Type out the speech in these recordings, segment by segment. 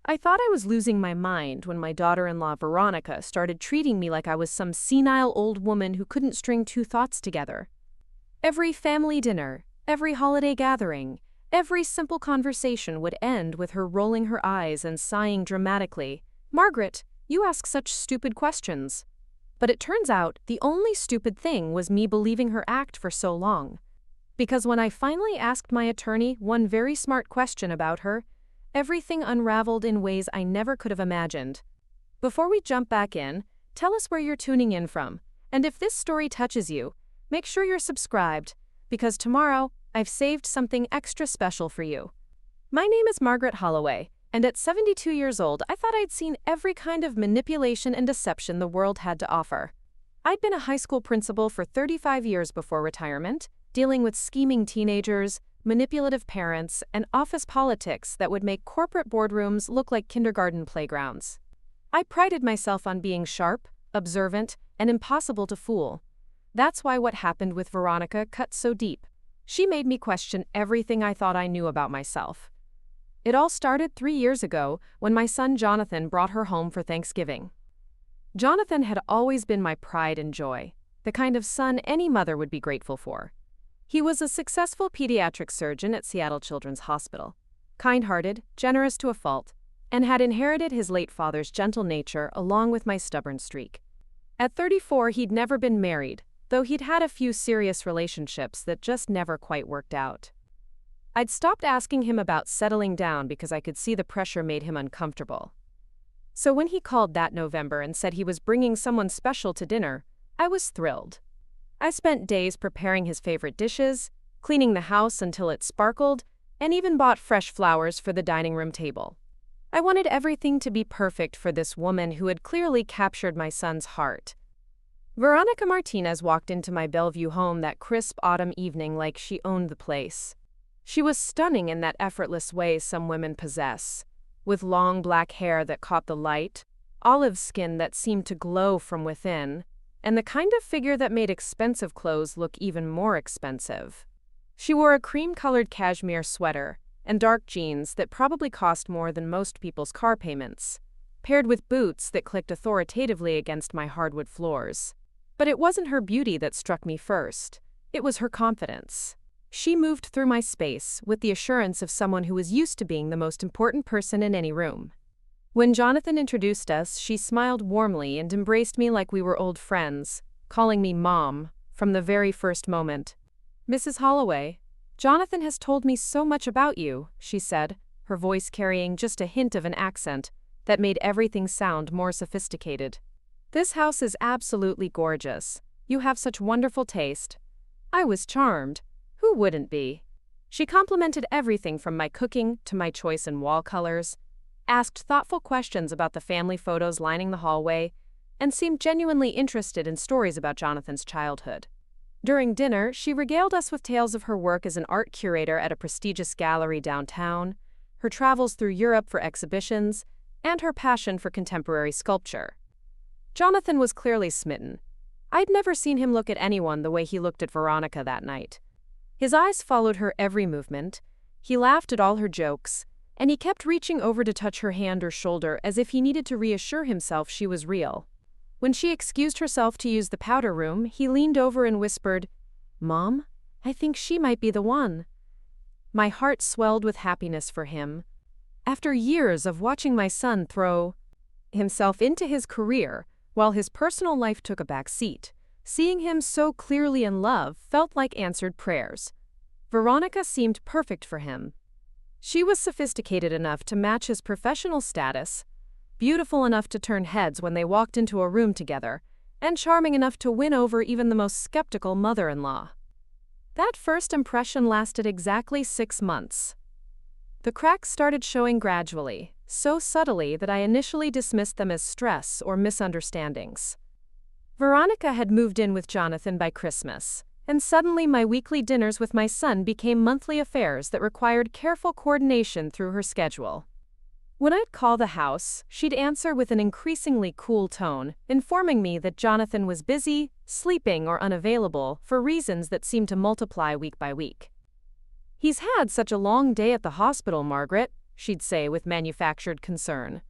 I thought I was losing my mind when my daughter-in-law Veronica started treating me like I was some senile old woman who couldn't string two thoughts together. Every family dinner, every holiday gathering, every simple conversation would end with her rolling her eyes and sighing dramatically, "Margaret, you ask such stupid questions." But it turns out the only stupid thing was me believing her act for so long. Because when I finally asked my attorney one very smart question about her, everything unraveled in ways I never could have imagined. Before we jump back in, tell us where you're tuning in from, and if this story touches you, make sure you're subscribed, because tomorrow I've saved something extra special for you. My name is Margaret Holloway, and at 72 years old, I thought I'd seen every kind of manipulation and deception the world had to offer. I'd been a high school principal for 35 years before retirement, dealing with scheming teenagers, manipulative parents, and office politics that would make corporate boardrooms look like kindergarten playgrounds. I prided myself on being sharp, observant, and impossible to fool. That's why what happened with Veronica cut so deep. She made me question everything I thought I knew about myself. It all started 3 years ago when my son Jonathan brought her home for Thanksgiving. Jonathan had always been my pride and joy, the kind of son any mother would be grateful for. He was a successful pediatric surgeon at Seattle Children's Hospital, kind-hearted, generous to a fault, and had inherited his late father's gentle nature along with my stubborn streak. At 34, he'd never been married, though he'd had a few serious relationships that just never quite worked out. I'd stopped asking him about settling down because I could see the pressure made him uncomfortable. So when he called that November and said he was bringing someone special to dinner, I was thrilled. I spent days preparing his favorite dishes, cleaning the house until it sparkled, and even bought fresh flowers for the dining room table. I wanted everything to be perfect for this woman who had clearly captured my son's heart. Veronica Martinez walked into my Bellevue home that crisp autumn evening like she owned the place. She was stunning in that effortless way some women possess, with long black hair that caught the light, olive skin that seemed to glow from within, and the kind of figure that made expensive clothes look even more expensive. She wore a cream-colored cashmere sweater and dark jeans that probably cost more than most people's car payments, paired with boots that clicked authoritatively against my hardwood floors. But it wasn't her beauty that struck me first. It was her confidence. She moved through my space with the assurance of someone who was used to being the most important person in any room. When Jonathan introduced us, she smiled warmly and embraced me like we were old friends, calling me Mom from the very first moment. "Mrs. Holloway, Jonathan has told me so much about you," she said, her voice carrying just a hint of an accent that made everything sound more sophisticated. "This house is absolutely gorgeous. You have such wonderful taste." I was charmed. Who wouldn't be? She complimented everything from my cooking to my choice in wall colors, asked thoughtful questions about the family photos lining the hallway, and seemed genuinely interested in stories about Jonathan's childhood. During dinner, she regaled us with tales of her work as an art curator at a prestigious gallery downtown, her travels through Europe for exhibitions, and her passion for contemporary sculpture. Jonathan was clearly smitten. I'd never seen him look at anyone the way he looked at Veronica that night. His eyes followed her every movement, he laughed at all her jokes, and he kept reaching over to touch her hand or shoulder as if he needed to reassure himself she was real. When she excused herself to use the powder room, he leaned over and whispered, "Mom, I think she might be the one." My heart swelled with happiness for him. After years of watching my son throw himself into his career while his personal life took a back seat, seeing him so clearly in love felt like answered prayers. Veronica seemed perfect for him. She was sophisticated enough to match his professional status, beautiful enough to turn heads when they walked into a room together, and charming enough to win over even the most skeptical mother-in-law. That first impression lasted exactly 6 months. The cracks started showing gradually, so subtly that I initially dismissed them as stress or misunderstandings. Veronica had moved in with Jonathan by Christmas, and suddenly my weekly dinners with my son became monthly affairs that required careful coordination through her schedule. When I'd call the house, she'd answer with an increasingly cool tone, informing me that Jonathan was busy, sleeping, or unavailable for reasons that seemed to multiply week by week. "He's had such a long day at the hospital, Margaret," she'd say with manufactured concern.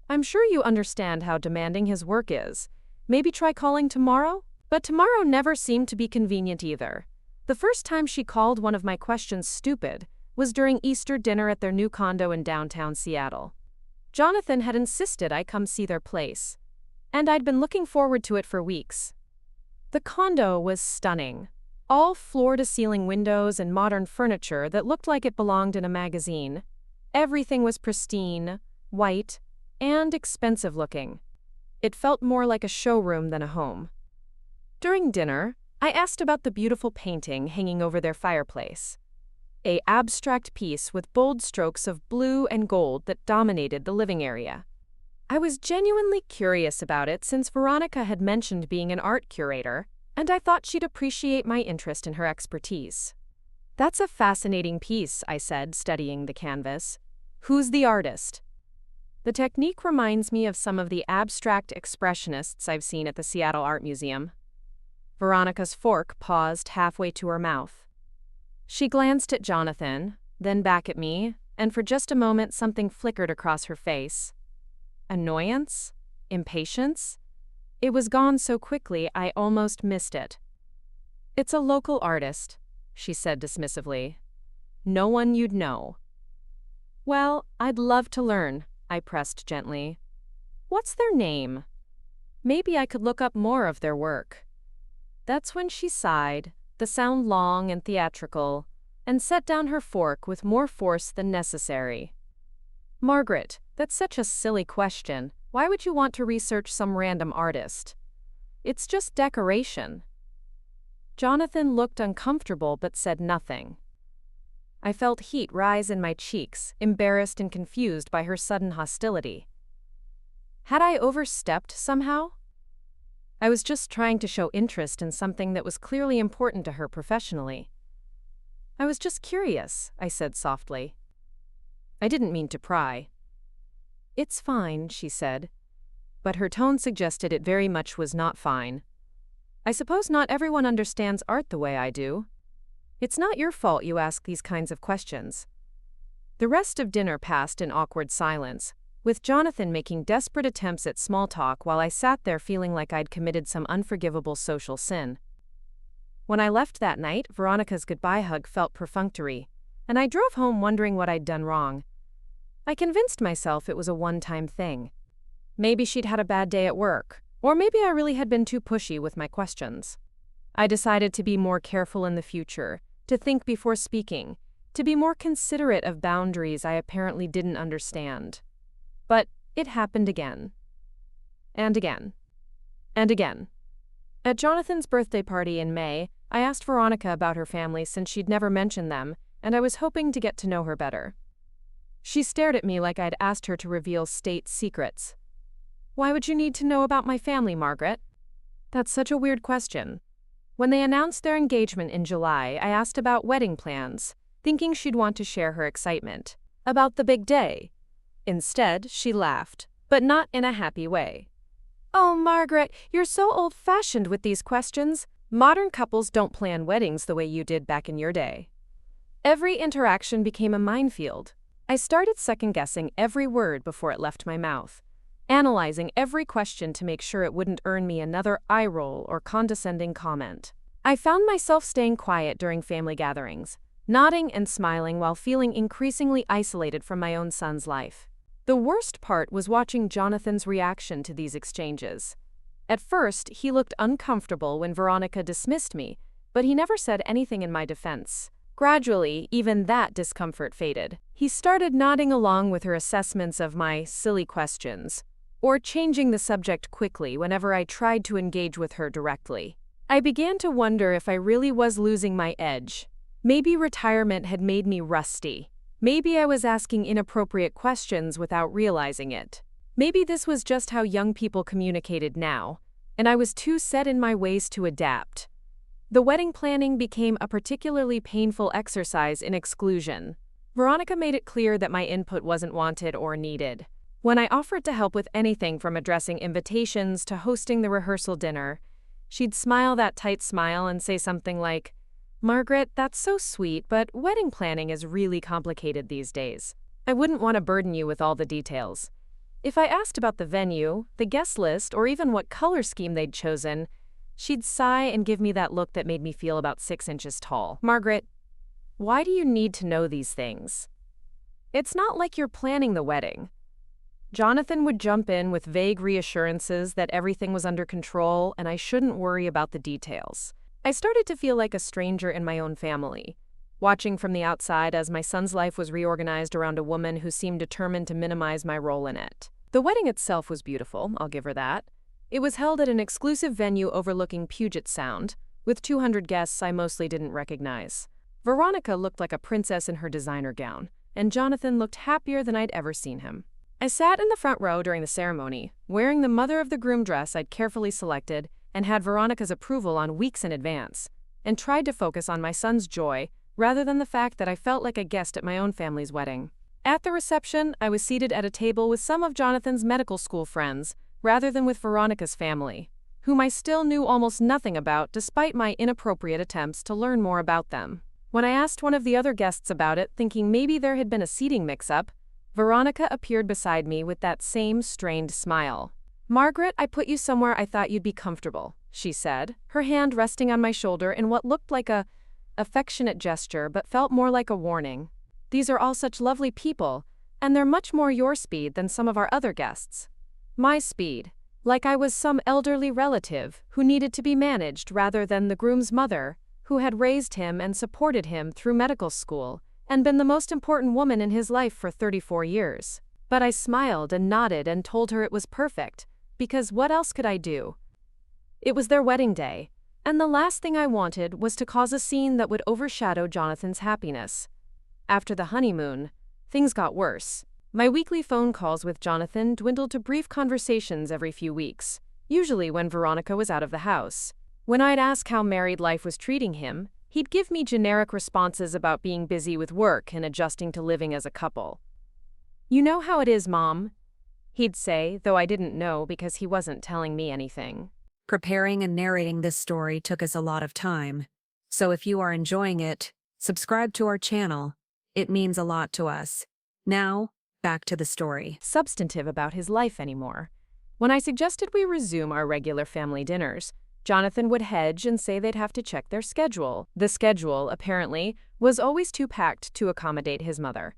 "I'm sure you understand how demanding his work is. Maybe try calling tomorrow?" But tomorrow never seemed to be convenient either. The first time she called one of my questions stupid was during Easter dinner at their new condo in downtown Seattle. Jonathan had insisted I come see their place, and I'd been looking forward to it for weeks. The condo was stunning. All floor-to-ceiling windows and modern furniture that looked like it belonged in a magazine. Everything was pristine, white, and expensive-looking. It felt more like a showroom than a home. During dinner, I asked about the beautiful painting hanging over their fireplace. An abstract piece with bold strokes of blue and gold that dominated the living area. I was genuinely curious about it since Veronica had mentioned being an art curator, and I thought she'd appreciate my interest in her expertise. "That's a fascinating piece," I said, studying the canvas. "Who's the artist?" The technique reminds me of some of the abstract expressionists I've seen at the Seattle Art Museum. Veronica's fork paused halfway to her mouth. She glanced at Jonathan, then back at me, and for just a moment something flickered across her face. Annoyance? Impatience? It was gone so quickly I almost missed it. "It's a local artist," she said dismissively. "No one you'd know." "Well, I'd love to learn," I pressed gently. "What's their name? Maybe I could look up more of their work." That's when she sighed, the sound long and theatrical, and set down her fork with more force than necessary. "Margaret, that's such a silly question. Why would you want to research some random artist? It's just decoration." Jonathan looked uncomfortable but said nothing. I felt heat rise in my cheeks, embarrassed and confused by her sudden hostility. Had I overstepped somehow? I was just trying to show interest in something that was clearly important to her professionally. "I was just curious," I said softly. I didn't mean to pry. "It's fine," she said, but her tone suggested it very much was not fine. "I suppose not everyone understands art the way I do. It's not your fault you ask these kinds of questions." The rest of dinner passed in awkward silence, with Jonathan making desperate attempts at small talk while I sat there feeling like I'd committed some unforgivable social sin. When I left that night, Veronica's goodbye hug felt perfunctory, and I drove home wondering what I'd done wrong. I convinced myself it was a one-time thing. Maybe she'd had a bad day at work, or maybe I really had been too pushy with my questions. I decided to be more careful in the future, to think before speaking, to be more considerate of boundaries I apparently didn't understand. But it happened again. And again. And again. At Jonathan's birthday party in May, I asked Veronica about her family since she'd never mentioned them, and I was hoping to get to know her better. She stared at me like I'd asked her to reveal state secrets. "Why would you need to know about my family, Margaret?" "That's such a weird question." When they announced their engagement in July, I asked about wedding plans, thinking she'd want to share her excitement. About the big day. Instead, she laughed, but not in a happy way. "Oh, Margaret, you're so old-fashioned with these questions. Modern couples don't plan weddings the way you did back in your day." Every interaction became a minefield. I started second-guessing every word before it left my mouth, analyzing every question to make sure it wouldn't earn me another eye roll or condescending comment. I found myself staying quiet during family gatherings, nodding and smiling while feeling increasingly isolated from my own son's life. The worst part was watching Jonathan's reaction to these exchanges. At first, he looked uncomfortable when Veronica dismissed me, but he never said anything in my defense. Gradually, even that discomfort faded. He started nodding along with her assessments of my silly questions, or changing the subject quickly whenever I tried to engage with her directly. I began to wonder if I really was losing my edge. Maybe retirement had made me rusty. Maybe I was asking inappropriate questions without realizing it. Maybe this was just how young people communicated now, and I was too set in my ways to adapt. The wedding planning became a particularly painful exercise in exclusion. Veronica made it clear that my input wasn't wanted or needed. When I offered to help with anything from addressing invitations to hosting the rehearsal dinner, she'd smile that tight smile and say something like, "Margaret, that's so sweet, but wedding planning is really complicated these days." I wouldn't want to burden you with all the details. If I asked about the venue, the guest list, or even what color scheme they'd chosen, she'd sigh and give me that look that made me feel about 6 inches tall. Margaret, why do you need to know these things? It's not like you're planning the wedding. Jonathan would jump in with vague reassurances that everything was under control and I shouldn't worry about the details. I started to feel like a stranger in my own family, watching from the outside as my son's life was reorganized around a woman who seemed determined to minimize my role in it. The wedding itself was beautiful, I'll give her that. It was held at an exclusive venue overlooking Puget Sound, with 200 guests I mostly didn't recognize. Veronica looked like a princess in her designer gown, and Jonathan looked happier than I'd ever seen him. I sat in the front row during the ceremony, wearing the mother of the groom dress I'd carefully selected and had Veronica's approval on weeks in advance, and tried to focus on my son's joy rather than the fact that I felt like a guest at my own family's wedding. At the reception, I was seated at a table with some of Jonathan's medical school friends, rather than with Veronica's family, whom I still knew almost nothing about despite my inappropriate attempts to learn more about them. When I asked one of the other guests about it, thinking maybe there had been a seating mix-up, Veronica appeared beside me with that same strained smile. "Margaret, I put you somewhere I thought you'd be comfortable," she said, her hand resting on my shoulder in what looked like a affectionate gesture but felt more like a warning. "These are all such lovely people, and they're much more your speed than some of our other guests." My speed. Like I was some elderly relative who needed to be managed rather than the groom's mother, who had raised him and supported him through medical school, and been the most important woman in his life for 34 years. But I smiled and nodded and told her it was perfect, because what else could I do? It was their wedding day, and the last thing I wanted was to cause a scene that would overshadow Jonathan's happiness. After the honeymoon, things got worse. My weekly phone calls with Jonathan dwindled to brief conversations every few weeks, usually when Veronica was out of the house. When I'd ask how married life was treating him, he'd give me generic responses about being busy with work and adjusting to living as a couple. "You know how it is, Mom," he'd say, though I didn't know because he wasn't telling me anything. Preparing and narrating this story took us a lot of time, so if you are enjoying it, subscribe to our channel. It means a lot to us. Now, back to the story. Substantive about his life anymore. When I suggested we resume our regular family dinners, Jonathan would hedge and say they'd have to check their schedule. The schedule, apparently, was always too packed to accommodate his mother.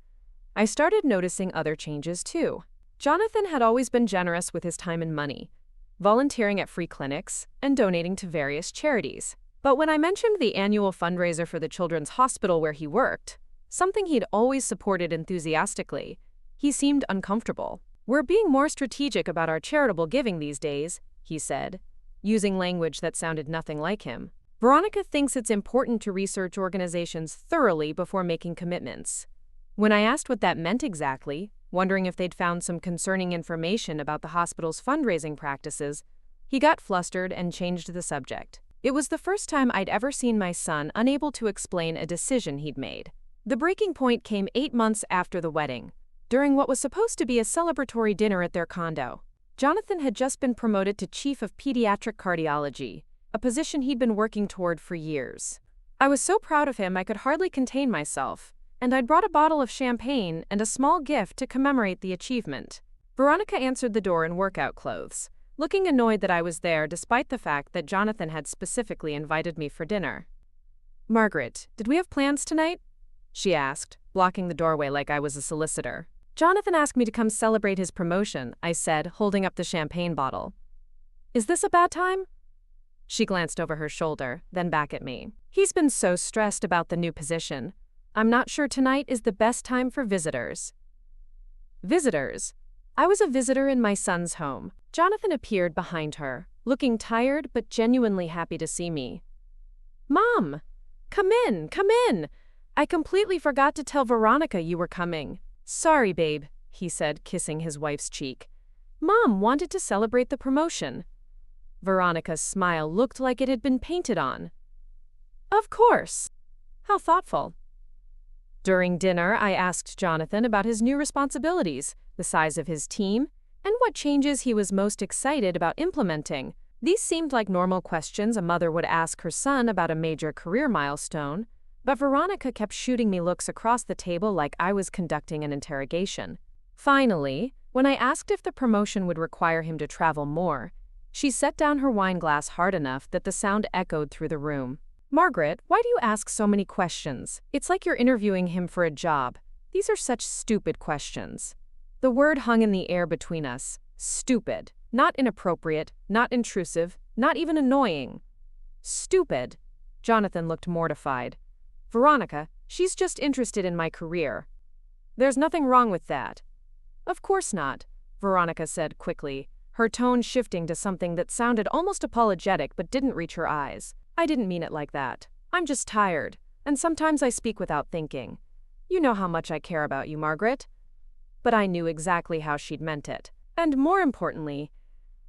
I started noticing other changes too. Jonathan had always been generous with his time and money, volunteering at free clinics and donating to various charities. But when I mentioned the annual fundraiser for the children's hospital where he worked, something he'd always supported enthusiastically, he seemed uncomfortable. "We're being more strategic about our charitable giving these days," he said, using language that sounded nothing like him. "Veronica thinks it's important to research organizations thoroughly before making commitments." When I asked what that meant exactly, wondering if they'd found some concerning information about the hospital's fundraising practices, he got flustered and changed the subject. It was the first time I'd ever seen my son unable to explain a decision he'd made. The breaking point came 8 months after the wedding, during what was supposed to be a celebratory dinner at their condo. Jonathan had just been promoted to chief of pediatric cardiology, a position he'd been working toward for years. I was so proud of him I could hardly contain myself, and I'd brought a bottle of champagne and a small gift to commemorate the achievement. Veronica answered the door in workout clothes, looking annoyed that I was there despite the fact that Jonathan had specifically invited me for dinner. "Margaret, did we have plans tonight?" she asked, blocking the doorway like I was a solicitor. "Jonathan asked me to come celebrate his promotion," I said, holding up the champagne bottle. "Is this a bad time?" She glanced over her shoulder, then back at me. "He's been so stressed about the new position. I'm not sure tonight is the best time for visitors." Visitors? I was a visitor in my son's home. Jonathan appeared behind her, looking tired but genuinely happy to see me. "Mom! Come in, come in! I completely forgot to tell Veronica you were coming." "Sorry, babe," he said, kissing his wife's cheek. "Mom wanted to celebrate the promotion." Veronica's smile looked like it had been painted on. "Of course. How thoughtful." During dinner, I asked Jonathan about his new responsibilities, the size of his team, and what changes he was most excited about implementing. These seemed like normal questions a mother would ask her son about a major career milestone, But Veronica kept shooting me looks across the table like I was conducting an interrogation. Finally, when I asked if the promotion would require him to travel more, she set down her wine glass hard enough that the sound echoed through the room. "Margaret, why do you ask so many questions? It's like you're interviewing him for a job. These are such stupid questions." The word hung in the air between us. Stupid. Not inappropriate, not intrusive, not even annoying. Stupid. Jonathan looked mortified. "Veronica, she's just interested in my career." "There's nothing wrong with that." "Of course not," Veronica said quickly, her tone shifting to something that sounded almost apologetic but didn't reach her eyes. "I didn't mean it like that. I'm just tired, and sometimes I speak without thinking. You know how much I care about you, Margaret." But I knew exactly how she'd meant it. And more importantly,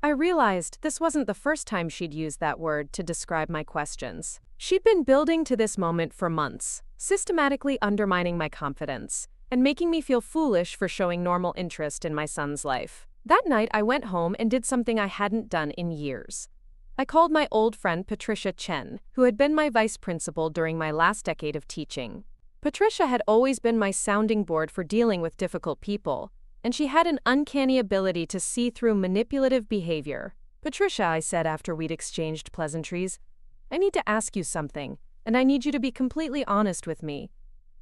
I realized this wasn't the first time she'd used that word to describe my questions. She'd been building to this moment for months, systematically undermining my confidence and making me feel foolish for showing normal interest in my son's life. That night, I went home and did something I hadn't done in years. I called my old friend Patricia Chen, who had been my vice principal during my last decade of teaching. Patricia had always been my sounding board for dealing with difficult people, and she had an uncanny ability to see through manipulative behavior. "Patricia," I said after we'd exchanged pleasantries, "I need to ask you something, and I need you to be completely honest with me.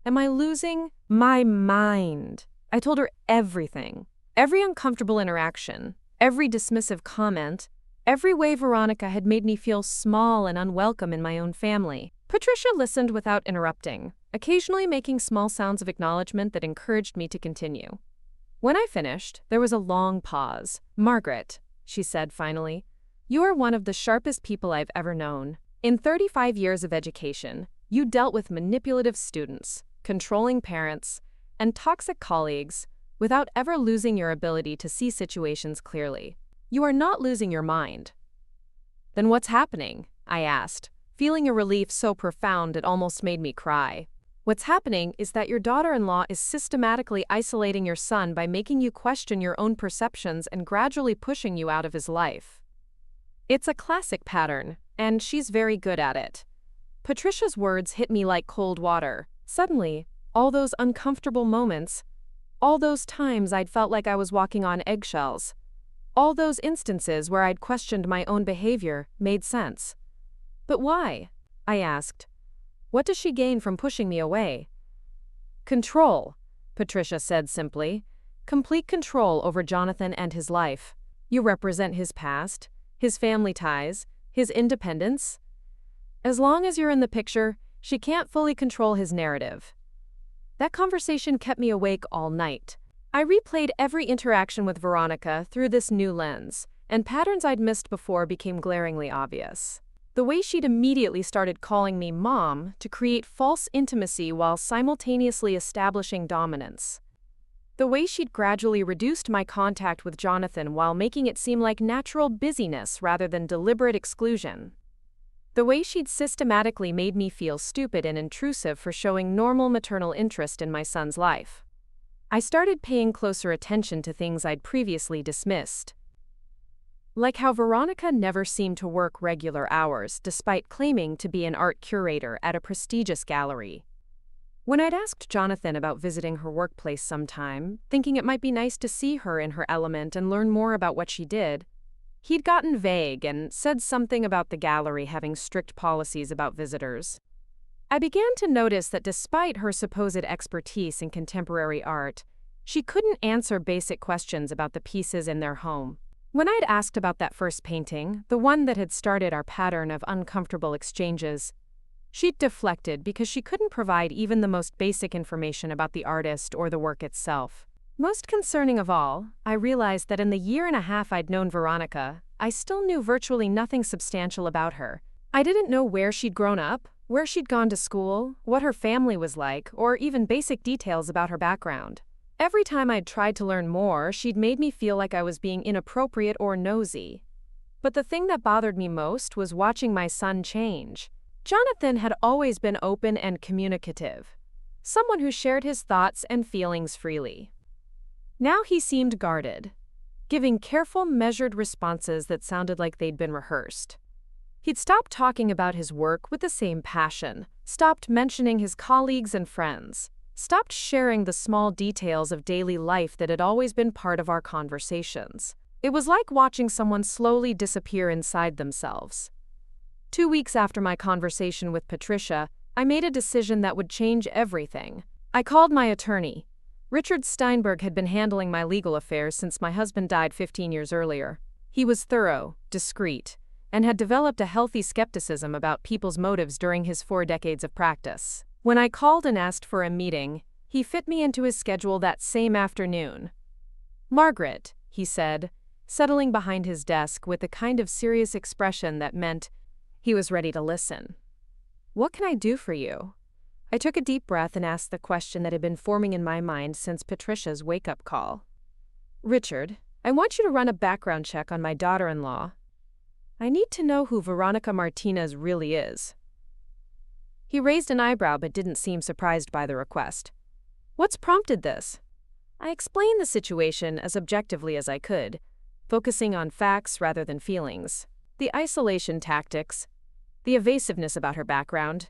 Am I losing my mind?" I told her everything. Every uncomfortable interaction, every dismissive comment, every way Veronica had made me feel small and unwelcome in my own family. Patricia listened without interrupting, occasionally making small sounds of acknowledgement that encouraged me to continue. When I finished, there was a long pause. "Margaret," she said finally, "you are one of the sharpest people I've ever known. In 35 years of education, you dealt with manipulative students, controlling parents, and toxic colleagues without ever losing your ability to see situations clearly. You are not losing your mind." "Then what's happening?" I asked, feeling a relief so profound it almost made me cry. "What's happening is that your daughter-in-law is systematically isolating your son by making you question your own perceptions and gradually pushing you out of his life. It's a classic pattern, and she's very good at it." Patricia's words hit me like cold water. Suddenly, all those uncomfortable moments, all those times I'd felt like I was walking on eggshells, all those instances where I'd questioned my own behavior made sense. "But why?" I asked. "What does she gain from pushing me away?" "Control," Patricia said simply. "Complete control over Jonathan and his life. You represent his past, his family ties, his independence. As long as you're in the picture, she can't fully control his narrative." That conversation kept me awake all night. I replayed every interaction with Veronica through this new lens, and patterns I'd missed before became glaringly obvious. The way she'd immediately started calling me Mom to create false intimacy while simultaneously establishing dominance. The way she'd gradually reduced my contact with Jonathan while making it seem like natural busyness rather than deliberate exclusion. The way she'd systematically made me feel stupid and intrusive for showing normal maternal interest in my son's life. I started paying closer attention to things I'd previously dismissed. Like how Veronica never seemed to work regular hours despite claiming to be an art curator at a prestigious gallery. When I'd asked Jonathan about visiting her workplace sometime, thinking it might be nice to see her in her element and learn more about what she did, he'd gotten vague and said something about the gallery having strict policies about visitors. I began to notice that despite her supposed expertise in contemporary art, she couldn't answer basic questions about the pieces in their home. When I'd asked about that first painting, the one that had started our pattern of uncomfortable exchanges, she'd deflected because she couldn't provide even the most basic information about the artist or the work itself. Most concerning of all, I realized that in the year and a half I'd known Veronica, I still knew virtually nothing substantial about her. I didn't know where she'd grown up, where she'd gone to school, what her family was like, or even basic details about her background. Every time I'd tried to learn more, she'd made me feel like I was being inappropriate or nosy. But the thing that bothered me most was watching my son change. Jonathan had always been open and communicative, someone who shared his thoughts and feelings freely. Now he seemed guarded, giving careful, measured responses that sounded like they'd been rehearsed. He'd stopped talking about his work with the same passion, stopped mentioning his colleagues and friends, stopped sharing the small details of daily life that had always been part of our conversations. It was like watching someone slowly disappear inside themselves. 2 weeks after my conversation with Patricia, I made a decision that would change everything. I called my attorney. Richard Steinberg had been handling my legal affairs since my husband died 15 years earlier. He was thorough, discreet, and had developed a healthy skepticism about people's motives during his 4 decades of practice. When I called and asked for a meeting, he fit me into his schedule that same afternoon. "Margaret," he said, settling behind his desk with a kind of serious expression that meant he was ready to listen. "What can I do for you?" I took a deep breath and asked the question that had been forming in my mind since Patricia's wake-up call. "Richard, I want you to run a background check on my daughter-in-law. I need to know who Veronica Martinez really is." He raised an eyebrow but didn't seem surprised by the request. "What's prompted this?" I explained the situation as objectively as I could, focusing on facts rather than feelings. The isolation tactics, the evasiveness about her background,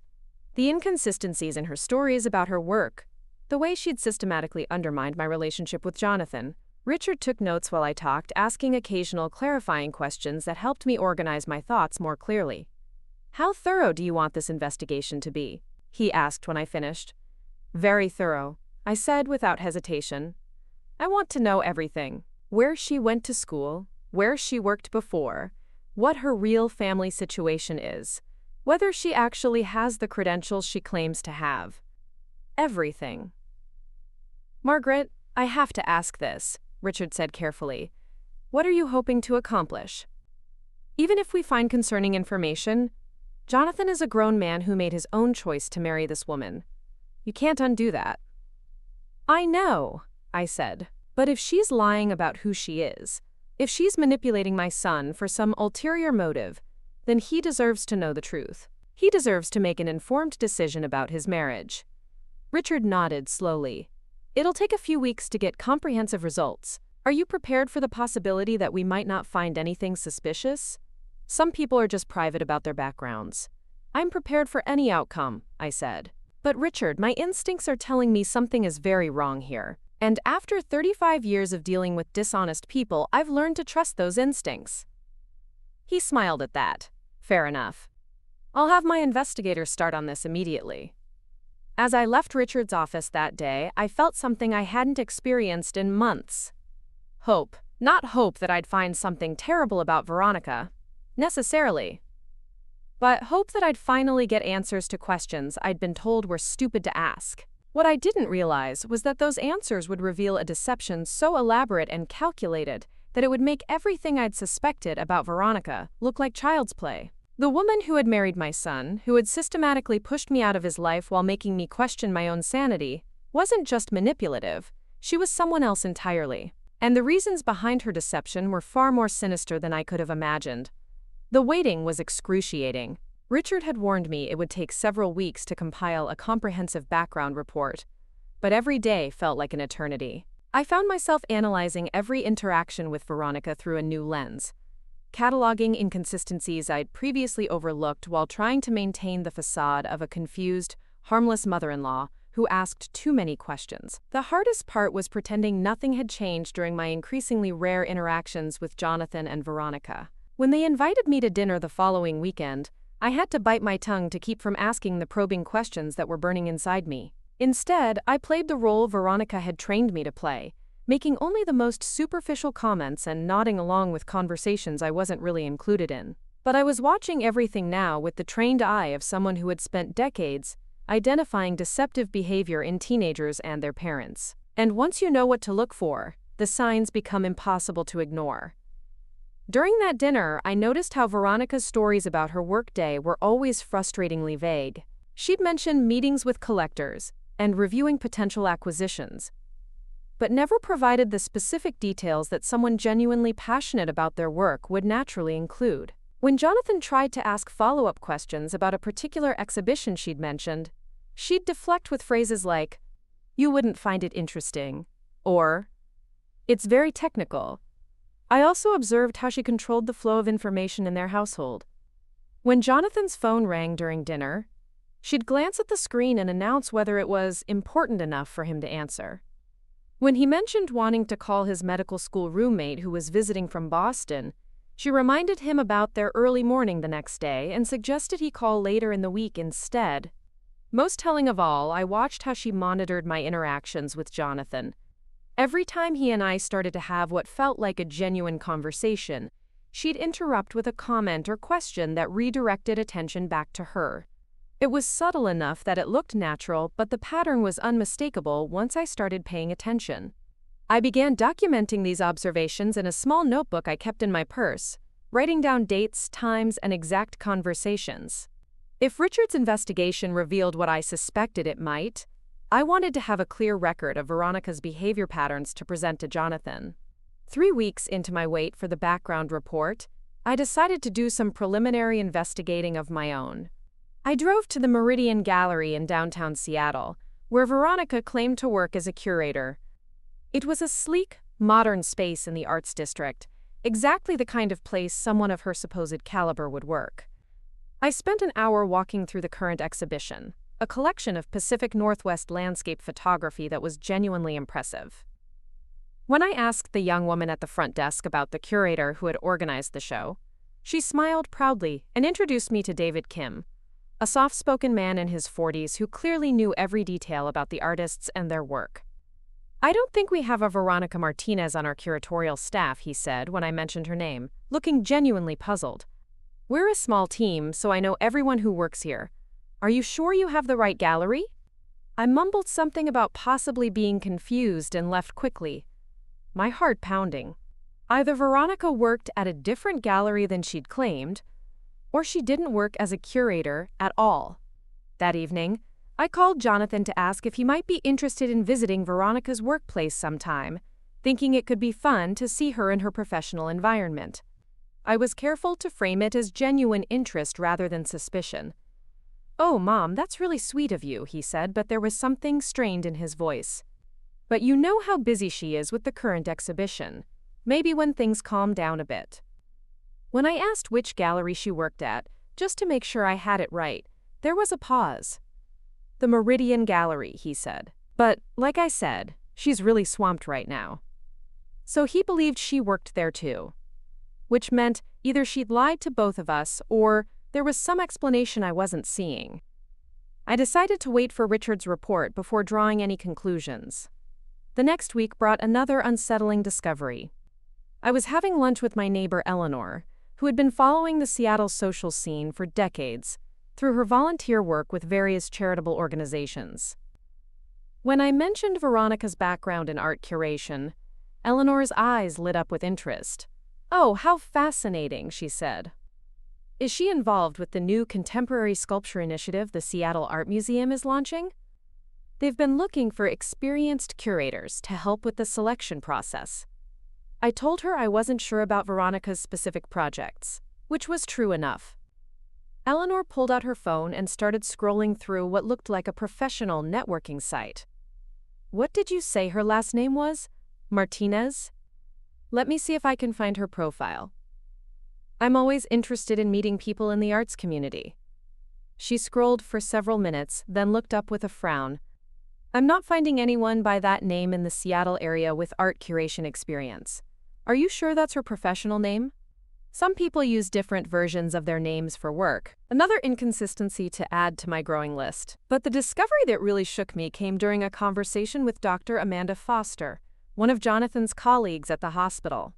the inconsistencies in her stories about her work, the way she'd systematically undermined my relationship with Jonathan. Richard took notes while I talked, asking occasional clarifying questions that helped me organize my thoughts more clearly. "How thorough do you want this investigation to be?" he asked when I finished. "Very thorough," I said without hesitation. "I want to know everything. Where she went to school, where she worked before, what her real family situation is, whether she actually has the credentials she claims to have. Everything." "Margaret, I have to ask this," Richard said carefully. "What are you hoping to accomplish? Even if we find concerning information, Jonathan is a grown man who made his own choice to marry this woman. You can't undo that." "I know," I said, "but if she's lying about who she is, if she's manipulating my son for some ulterior motive, then he deserves to know the truth. He deserves to make an informed decision about his marriage." Richard nodded slowly. "It'll take a few weeks to get comprehensive results. Are you prepared for the possibility that we might not find anything suspicious? Some people are just private about their backgrounds." "I'm prepared for any outcome," I said. "But Richard, my instincts are telling me something is very wrong here. And after 35 years of dealing with dishonest people, I've learned to trust those instincts." He smiled at that. "Fair enough. I'll have my investigators start on this immediately." As I left Richard's office that day, I felt something I hadn't experienced in months. Hope. Not hope that I'd find something terrible about Veronica, necessarily, but hope that I'd finally get answers to questions I'd been told were stupid to ask. What I didn't realize was that those answers would reveal a deception so elaborate and calculated that it would make everything I'd suspected about Veronica look like child's play. The woman who had married my son, who had systematically pushed me out of his life while making me question my own sanity, wasn't just manipulative, she was someone else entirely. And the reasons behind her deception were far more sinister than I could have imagined. The waiting was excruciating. Richard had warned me it would take several weeks to compile a comprehensive background report, but every day felt like an eternity. I found myself analyzing every interaction with Veronica through a new lens, cataloging inconsistencies I'd previously overlooked while trying to maintain the facade of a confused, harmless mother-in-law who asked too many questions. The hardest part was pretending nothing had changed during my increasingly rare interactions with Jonathan and Veronica. When they invited me to dinner the following weekend, I had to bite my tongue to keep from asking the probing questions that were burning inside me. Instead, I played the role Veronica had trained me to play, making only the most superficial comments and nodding along with conversations I wasn't really included in. But I was watching everything now with the trained eye of someone who had spent decades identifying deceptive behavior in teenagers and their parents. And once you know what to look for, the signs become impossible to ignore. During that dinner, I noticed how Veronica's stories about her workday were always frustratingly vague. She'd mention meetings with collectors and reviewing potential acquisitions, but never provided the specific details that someone genuinely passionate about their work would naturally include. When Jonathan tried to ask follow-up questions about a particular exhibition she'd mentioned, she'd deflect with phrases like, "You wouldn't find it interesting," or, "It's very technical." I also observed how she controlled the flow of information in their household. When Jonathan's phone rang during dinner, she'd glance at the screen and announce whether it was important enough for him to answer. When he mentioned wanting to call his medical school roommate who was visiting from Boston, she reminded him about their early morning the next day and suggested he call later in the week instead. Most telling of all, I watched how she monitored my interactions with Jonathan. Every time he and I started to have what felt like a genuine conversation, she'd interrupt with a comment or question that redirected attention back to her. It was subtle enough that it looked natural, but the pattern was unmistakable once I started paying attention. I began documenting these observations in a small notebook I kept in my purse, writing down dates, times, and exact conversations. If Richard's investigation revealed what I suspected it might, I wanted to have a clear record of Veronica's behavior patterns to present to Jonathan. 3 weeks into my wait for the background report, I decided to do some preliminary investigating of my own. I drove to the Meridian Gallery in downtown Seattle, where Veronica claimed to work as a curator. It was a sleek, modern space in the Arts District, exactly the kind of place someone of her supposed caliber would work. I spent an hour walking through the current exhibition, a collection of Pacific Northwest landscape photography that was genuinely impressive. When I asked the young woman at the front desk about the curator who had organized the show, she smiled proudly and introduced me to David Kim, a soft-spoken man in his 40s who clearly knew every detail about the artists and their work. "I don't think we have a Veronica Martinez on our curatorial staff," he said when I mentioned her name, looking genuinely puzzled. "We're a small team, so I know everyone who works here. Are you sure you have the right gallery?" I mumbled something about possibly being confused and left quickly, my heart pounding. Either Veronica worked at a different gallery than she'd claimed, or she didn't work as a curator at all. That evening, I called Jonathan to ask if he might be interested in visiting Veronica's workplace sometime, thinking it could be fun to see her in her professional environment. I was careful to frame it as genuine interest rather than suspicion. "Oh, Mom, that's really sweet of you," he said, but there was something strained in his voice. "But you know how busy she is with the current exhibition. Maybe when things calm down a bit." When I asked which gallery she worked at, just to make sure I had it right, there was a pause. "The Meridian Gallery," he said. "But, like I said, she's really swamped right now." So he believed she worked there too. Which meant either she'd lied to both of us or there was some explanation I wasn't seeing. I decided to wait for Richard's report before drawing any conclusions. The next week brought another unsettling discovery. I was having lunch with my neighbor Eleanor, who had been following the Seattle social scene for decades through her volunteer work with various charitable organizations. When I mentioned Veronica's background in art curation, Eleanor's eyes lit up with interest. "Oh, how fascinating," she said. "Is she involved with the new contemporary sculpture initiative the Seattle Art Museum is launching? They've been looking for experienced curators to help with the selection process." I told her I wasn't sure about Veronica's specific projects, which was true enough. Eleanor pulled out her phone and started scrolling through what looked like a professional networking site. "What did you say her last name was? Martinez? Let me see if I can find her profile. I'm always interested in meeting people in the arts community." She scrolled for several minutes, then looked up with a frown. "I'm not finding anyone by that name in the Seattle area with art curation experience. Are you sure that's her professional name? Some people use different versions of their names for work, another inconsistency to add to my growing list. But the discovery that really shook me came during a conversation with Dr. Amanda Foster, one of Jonathan's colleagues at the hospital.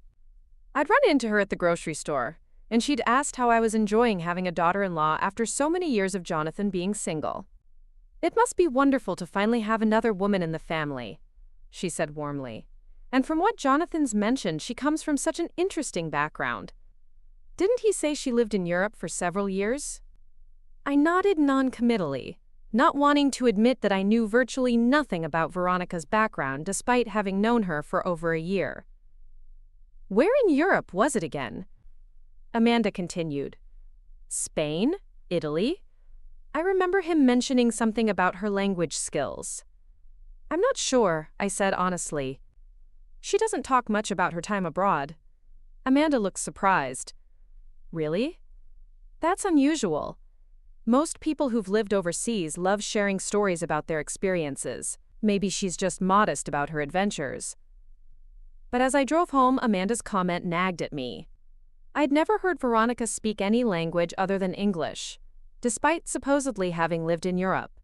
I'd run into her at the grocery store, and she'd asked how I was enjoying having a daughter-in-law after so many years of Jonathan being single. "It must be wonderful to finally have another woman in the family," she said warmly. "And from what Jonathan's mentioned, she comes from such an interesting background. Didn't he say she lived in Europe for several years?" I nodded non-committally, not wanting to admit that I knew virtually nothing about Veronica's background despite having known her for over a year. "Where in Europe was it again?" Amanda continued. "Spain? Italy? I remember him mentioning something about her language skills." "I'm not sure," I said honestly. "She doesn't talk much about her time abroad." Amanda looked surprised. "Really? That's unusual. Most people who've lived overseas love sharing stories about their experiences. Maybe she's just modest about her adventures. But as I drove home, Amanda's comment nagged at me. I'd never heard Veronica speak any language other than English, despite supposedly having lived in Europe.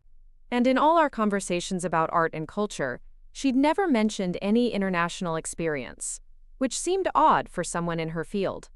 And in all our conversations about art and culture, she'd never mentioned any international experience, which seemed odd for someone in her field.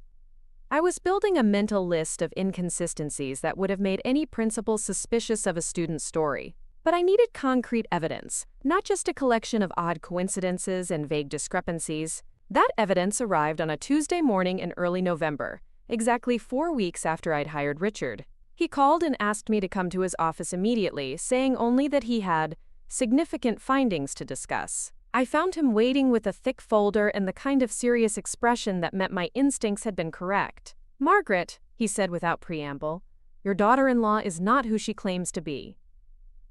I was building a mental list of inconsistencies that would have made any principal suspicious of a student's story. But I needed concrete evidence, not just a collection of odd coincidences and vague discrepancies. That evidence arrived on a Tuesday morning in early November, exactly 4 weeks after I'd hired Richard. He called and asked me to come to his office immediately, saying only that he had significant findings to discuss. I found him waiting with a thick folder and the kind of serious expression that meant my instincts had been correct. "Margaret," he said without preamble, "your daughter-in-law is not who she claims to be."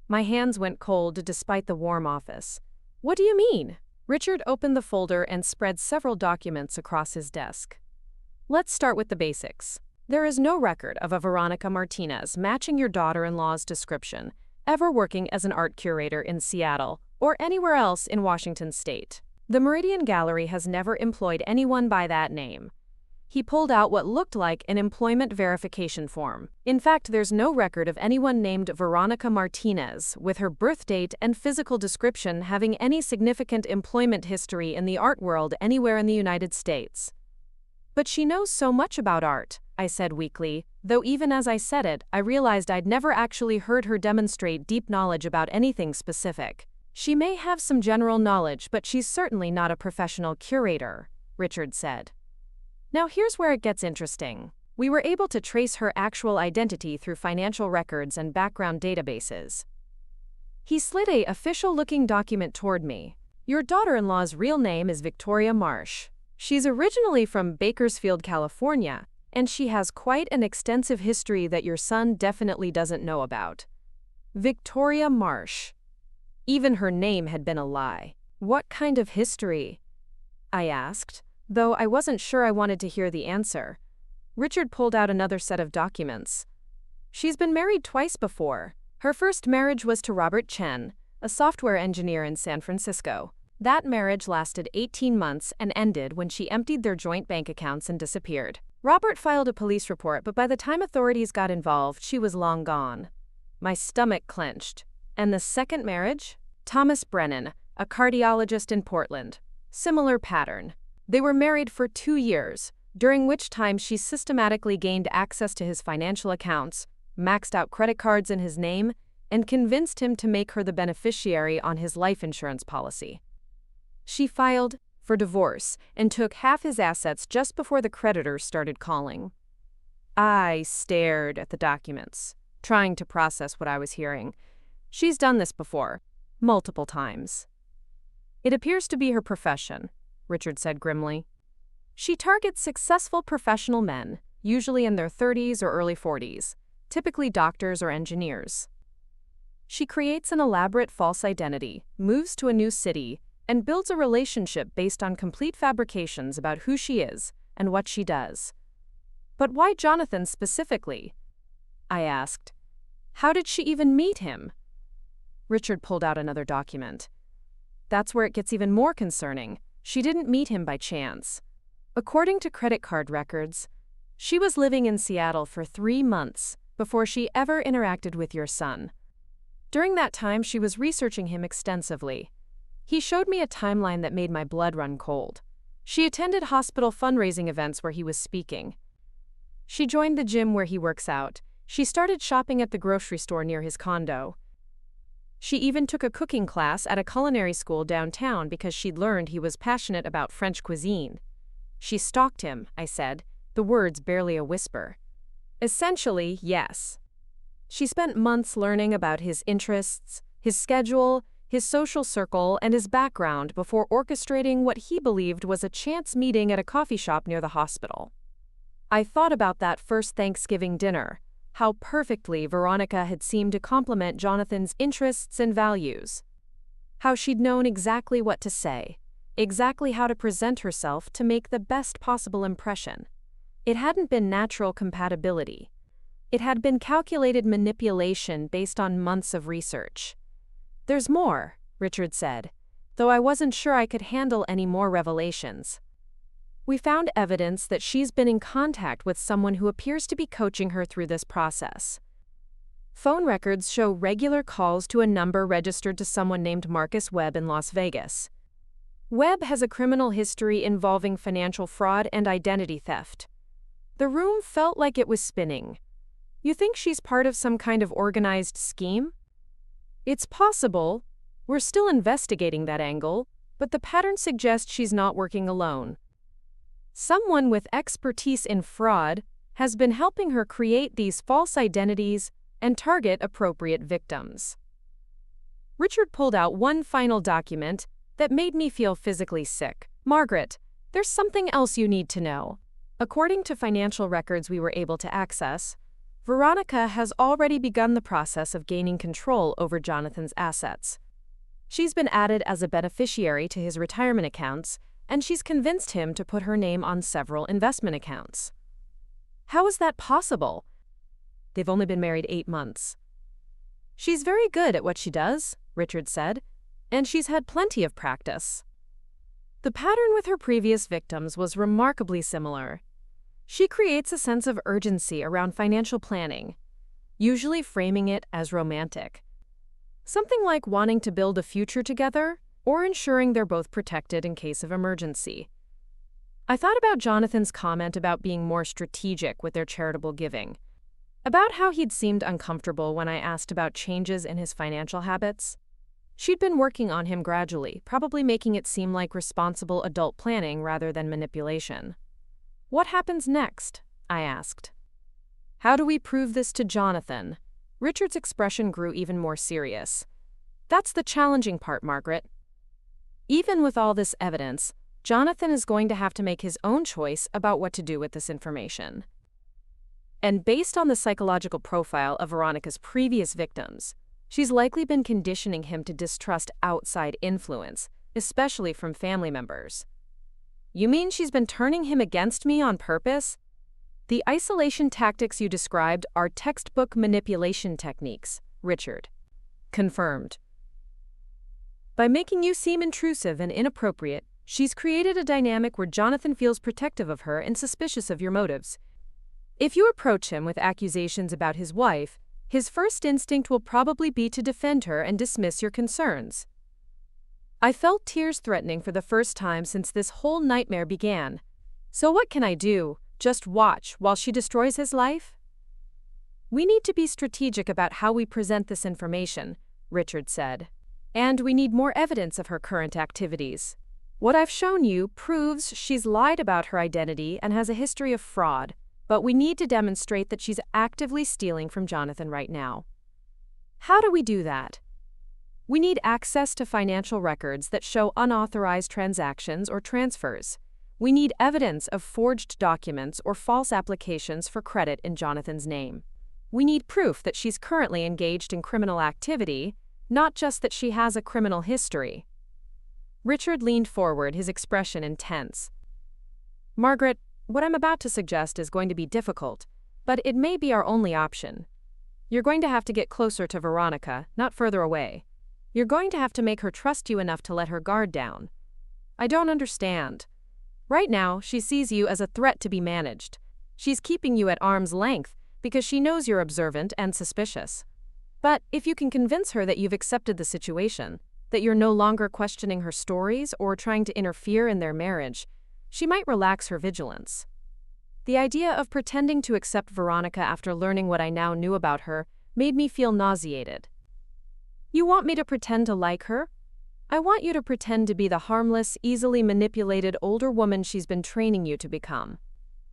My hands went cold despite the warm office. "What do you mean?" Richard opened the folder and spread several documents across his desk. "Let's start with the basics. There is no record of a Veronica Martinez matching your daughter-in-law's description, ever working as an art curator in Seattle or anywhere else in Washington state. The Meridian Gallery has never employed anyone by that name." He pulled out what looked like an employment verification form. "In fact, there's no record of anyone named Veronica Martinez with her birth date and physical description having any significant employment history in the art world anywhere in the United States." "But she knows so much about art," I said weakly, though even as I said it, I realized I'd never actually heard her demonstrate deep knowledge about anything specific. "She may have some general knowledge, but she's certainly not a professional curator," Richard said. Now here's where it gets interesting. We were able to trace her actual identity through financial records and background databases. He slid a official-looking document toward me. "Your daughter-in-law's real name is Victoria Marsh. She's originally from Bakersfield, California, and she has quite an extensive history that your son definitely doesn't know about." Victoria Marsh. Even her name had been a lie. "What kind of history?" I asked, though I wasn't sure I wanted to hear the answer. Richard pulled out another set of documents. "She's been married twice before. Her first marriage was to Robert Chen, a software engineer in San Francisco. That marriage lasted 18 months and ended when she emptied their joint bank accounts and disappeared. Robert filed a police report, but by the time authorities got involved, she was long gone." My stomach clenched. "And the second marriage?" "Thomas Brennan, a cardiologist in Portland. Similar pattern. They were married for 2 years, during which time she systematically gained access to his financial accounts, maxed out credit cards in his name, and convinced him to make her the beneficiary on his life insurance policy. She filed for divorce and took half his assets just before the creditors started calling." I stared at the documents, trying to process what I was hearing. "She's done this before, multiple times." "It appears to be her profession," Richard said grimly. "She targets successful professional men, usually in their 30s or early 40s, typically doctors or engineers. She creates an elaborate false identity, moves to a new city, and builds a relationship based on complete fabrications about who she is and what she does." "But why Jonathan specifically?" I asked. "How did she even meet him?" Richard pulled out another document. "That's where it gets even more concerning. She didn't meet him by chance. According to credit card records, she was living in Seattle for 3 months before she ever interacted with your son. During that time, she was researching him extensively. He showed me a timeline that made my blood run cold. She attended hospital fundraising events where he was speaking. She joined the gym where he works out. She started shopping at the grocery store near his condo. She even took a cooking class at a culinary school downtown because she'd learned he was passionate about French cuisine. She stalked him," I said, the words barely a whisper. "Essentially, yes. She spent months learning about his interests, his schedule, his social circle, and his background before orchestrating what he believed was a chance meeting at a coffee shop near the hospital. I thought about that first Thanksgiving dinner, how perfectly Veronica had seemed to complement Jonathan's interests and values. How she'd known exactly what to say, exactly how to present herself to make the best possible impression. It hadn't been natural compatibility. It had been calculated manipulation based on months of research. "There's more," Richard said, though I wasn't sure I could handle any more revelations. "We found evidence that she's been in contact with someone who appears to be coaching her through this process. Phone records show regular calls to a number registered to someone named Marcus Webb in Las Vegas. Webb has a criminal history involving financial fraud and identity theft." The room felt like it was spinning. "You think she's part of some kind of organized scheme?" "It's possible. We're still investigating that angle, but the pattern suggests she's not working alone. Someone with expertise in fraud has been helping her create these false identities and target appropriate victims." Richard pulled out one final document that made me feel physically sick. "Margaret, there's something else you need to know. According to financial records we were able to access, Veronica has already begun the process of gaining control over Jonathan's assets. She's been added as a beneficiary to his retirement accounts, and she's convinced him to put her name on several investment accounts." "How is that possible?" "They've only been married 8 months. She's very good at what she does," Richard said, "and she's had plenty of practice." The pattern with her previous victims was remarkably similar. She creates a sense of urgency around financial planning, usually framing it as romantic. Something like wanting to build a future together or ensuring they're both protected in case of emergency. I thought about Jonathan's comment about being more strategic with their charitable giving, about how he'd seemed uncomfortable when I asked about changes in his financial habits. She'd been working on him gradually, probably making it seem like responsible adult planning rather than manipulation. "What happens next?" I asked. "How do we prove this to Jonathan?" Richard's expression grew even more serious. "That's the challenging part, Margaret. Even with all this evidence, Jonathan is going to have to make his own choice about what to do with this information. And based on the psychological profile of Veronica's previous victims, she's likely been conditioning him to distrust outside influence, especially from family members." "You mean she's been turning him against me on purpose?" "The isolation tactics you described are textbook manipulation techniques," Richard confirmed. "By making you seem intrusive and inappropriate, she's created a dynamic where Jonathan feels protective of her and suspicious of your motives. If you approach him with accusations about his wife, his first instinct will probably be to defend her and dismiss your concerns." I felt tears threatening for the first time since this whole nightmare began. "So what can I do? Just watch while she destroys his life?" "We need to be strategic about how we present this information," Richard said. "And we need more evidence of her current activities. What I've shown you proves she's lied about her identity and has a history of fraud, but we need to demonstrate that she's actively stealing from Jonathan right now. How do we do that? We need access to financial records that show unauthorized transactions or transfers. We need evidence of forged documents or false applications for credit in Jonathan's name. We need proof that she's currently engaged in criminal activity, not just that she has a criminal history." Richard leaned forward, his expression intense. "Margaret, what I'm about to suggest is going to be difficult, but it may be our only option. You're going to have to get closer to Veronica, not further away. You're going to have to make her trust you enough to let her guard down. I don't understand. Right now, she sees you as a threat to be managed. She's keeping you at arm's length because she knows you're observant and suspicious. But if you can convince her that you've accepted the situation, that you're no longer questioning her stories or trying to interfere in their marriage, she might relax her vigilance." The idea of pretending to accept Veronica after learning what I now knew about her made me feel nauseated. "You want me to pretend to like her? I want you to pretend to be the harmless, easily manipulated older woman she's been training you to become.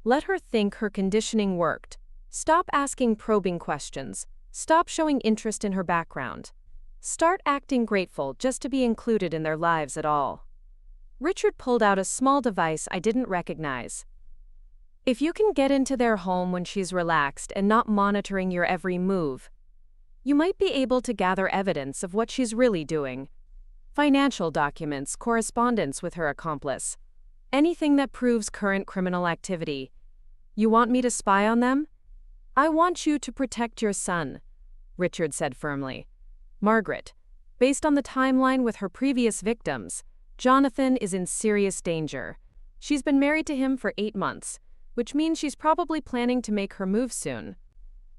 Let her think her conditioning worked. Stop asking probing questions. Stop showing interest in her background. Start acting grateful just to be included in their lives at all." Richard pulled out a small device I didn't recognize. "If you can get into their home when she's relaxed and not monitoring your every move, you might be able to gather evidence of what she's really doing. Financial documents, correspondence with her accomplice, anything that proves current criminal activity. You want me to spy on them? I want you to protect your son, Richard said firmly. Margaret, based on the timeline with her previous victims, Jonathan is in serious danger. She's been married to him for 8 months, which means she's probably planning to make her move soon.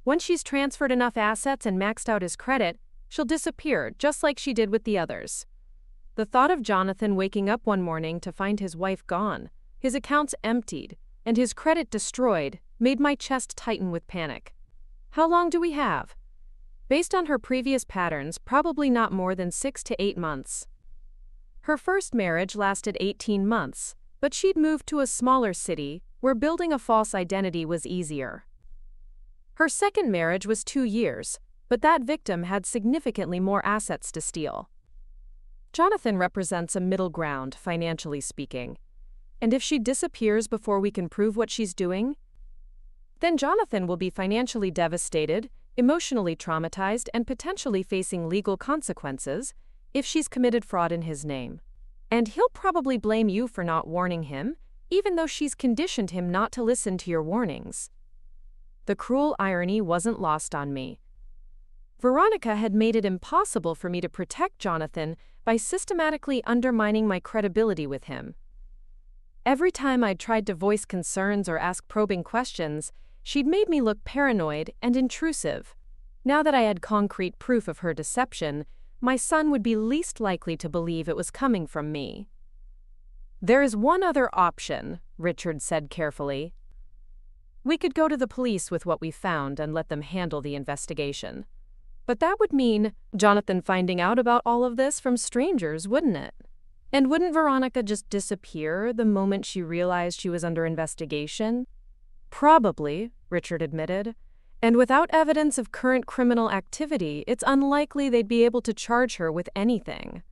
Once she's transferred enough assets and maxed out his credit, she'll disappear just like she did with the others. The thought of Jonathan waking up one morning to find his wife gone, his accounts emptied, and his credit destroyed made my chest tighten with panic. How long do we have? Based on her previous patterns, probably not more than 6 to 8 months. Her first marriage lasted 18 months, but she'd moved to a smaller city where building a false identity was easier. Her second marriage was 2 years, but that victim had significantly more assets to steal. Jonathan represents a middle ground, financially speaking. And if she disappears before we can prove what she's doing, then Jonathan will be financially devastated, emotionally traumatized, and potentially facing legal consequences if she's committed fraud in his name. And he'll probably blame you for not warning him, even though she's conditioned him not to listen to your warnings. The cruel irony wasn't lost on me. Veronica had made it impossible for me to protect Jonathan by systematically undermining my credibility with him. Every time I'd tried to voice concerns or ask probing questions, she'd made me look paranoid and intrusive. Now that I had concrete proof of her deception, my son would be least likely to believe it was coming from me. There is one other option, Richard said carefully. We could go to the police with what we found and let them handle the investigation. But that would mean Jonathan finding out about all of this from strangers, wouldn't it? And wouldn't Veronica just disappear the moment she realized she was under investigation? Probably, Richard admitted. And without evidence of current criminal activity, it's unlikely they'd be able to charge her with anything.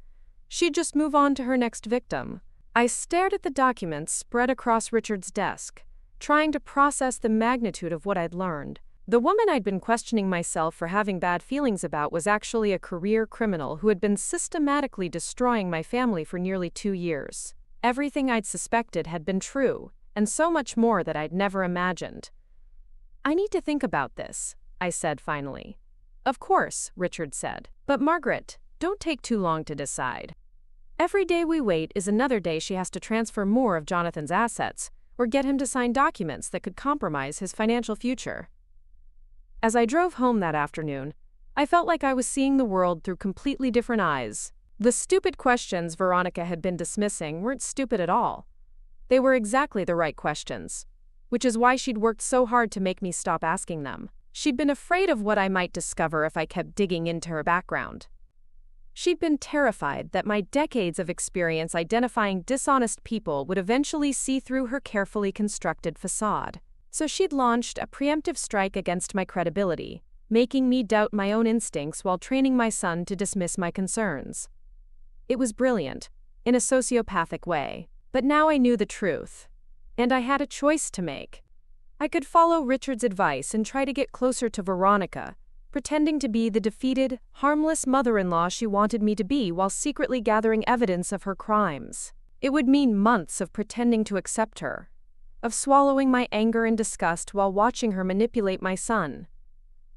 She'd just move on to her next victim. I stared at the documents spread across Richard's desk, trying to process the magnitude of what I'd learned. The woman I'd been questioning myself for having bad feelings about was actually a career criminal who had been systematically destroying my family for nearly 2 years. Everything I'd suspected had been true, and so much more that I'd never imagined. I need to think about this, I said finally. Of course, Richard said. But Margaret, don't take too long to decide. Every day we wait is another day she has to transfer more of Jonathan's assets, or get him to sign documents that could compromise his financial future. As I drove home that afternoon, I felt like I was seeing the world through completely different eyes. The stupid questions Veronica had been dismissing weren't stupid at all. They were exactly the right questions, which is why she'd worked so hard to make me stop asking them. She'd been afraid of what I might discover if I kept digging into her background. She'd been terrified that my decades of experience identifying dishonest people would eventually see through her carefully constructed facade. So she'd launched a preemptive strike against my credibility, making me doubt my own instincts while training my son to dismiss my concerns. It was brilliant, in a sociopathic way, but now I knew the truth. And I had a choice to make. I could follow Richard's advice and try to get closer to Veronica, pretending to be the defeated, harmless mother-in-law she wanted me to be while secretly gathering evidence of her crimes. It would mean months of pretending to accept her, of swallowing my anger and disgust while watching her manipulate my son.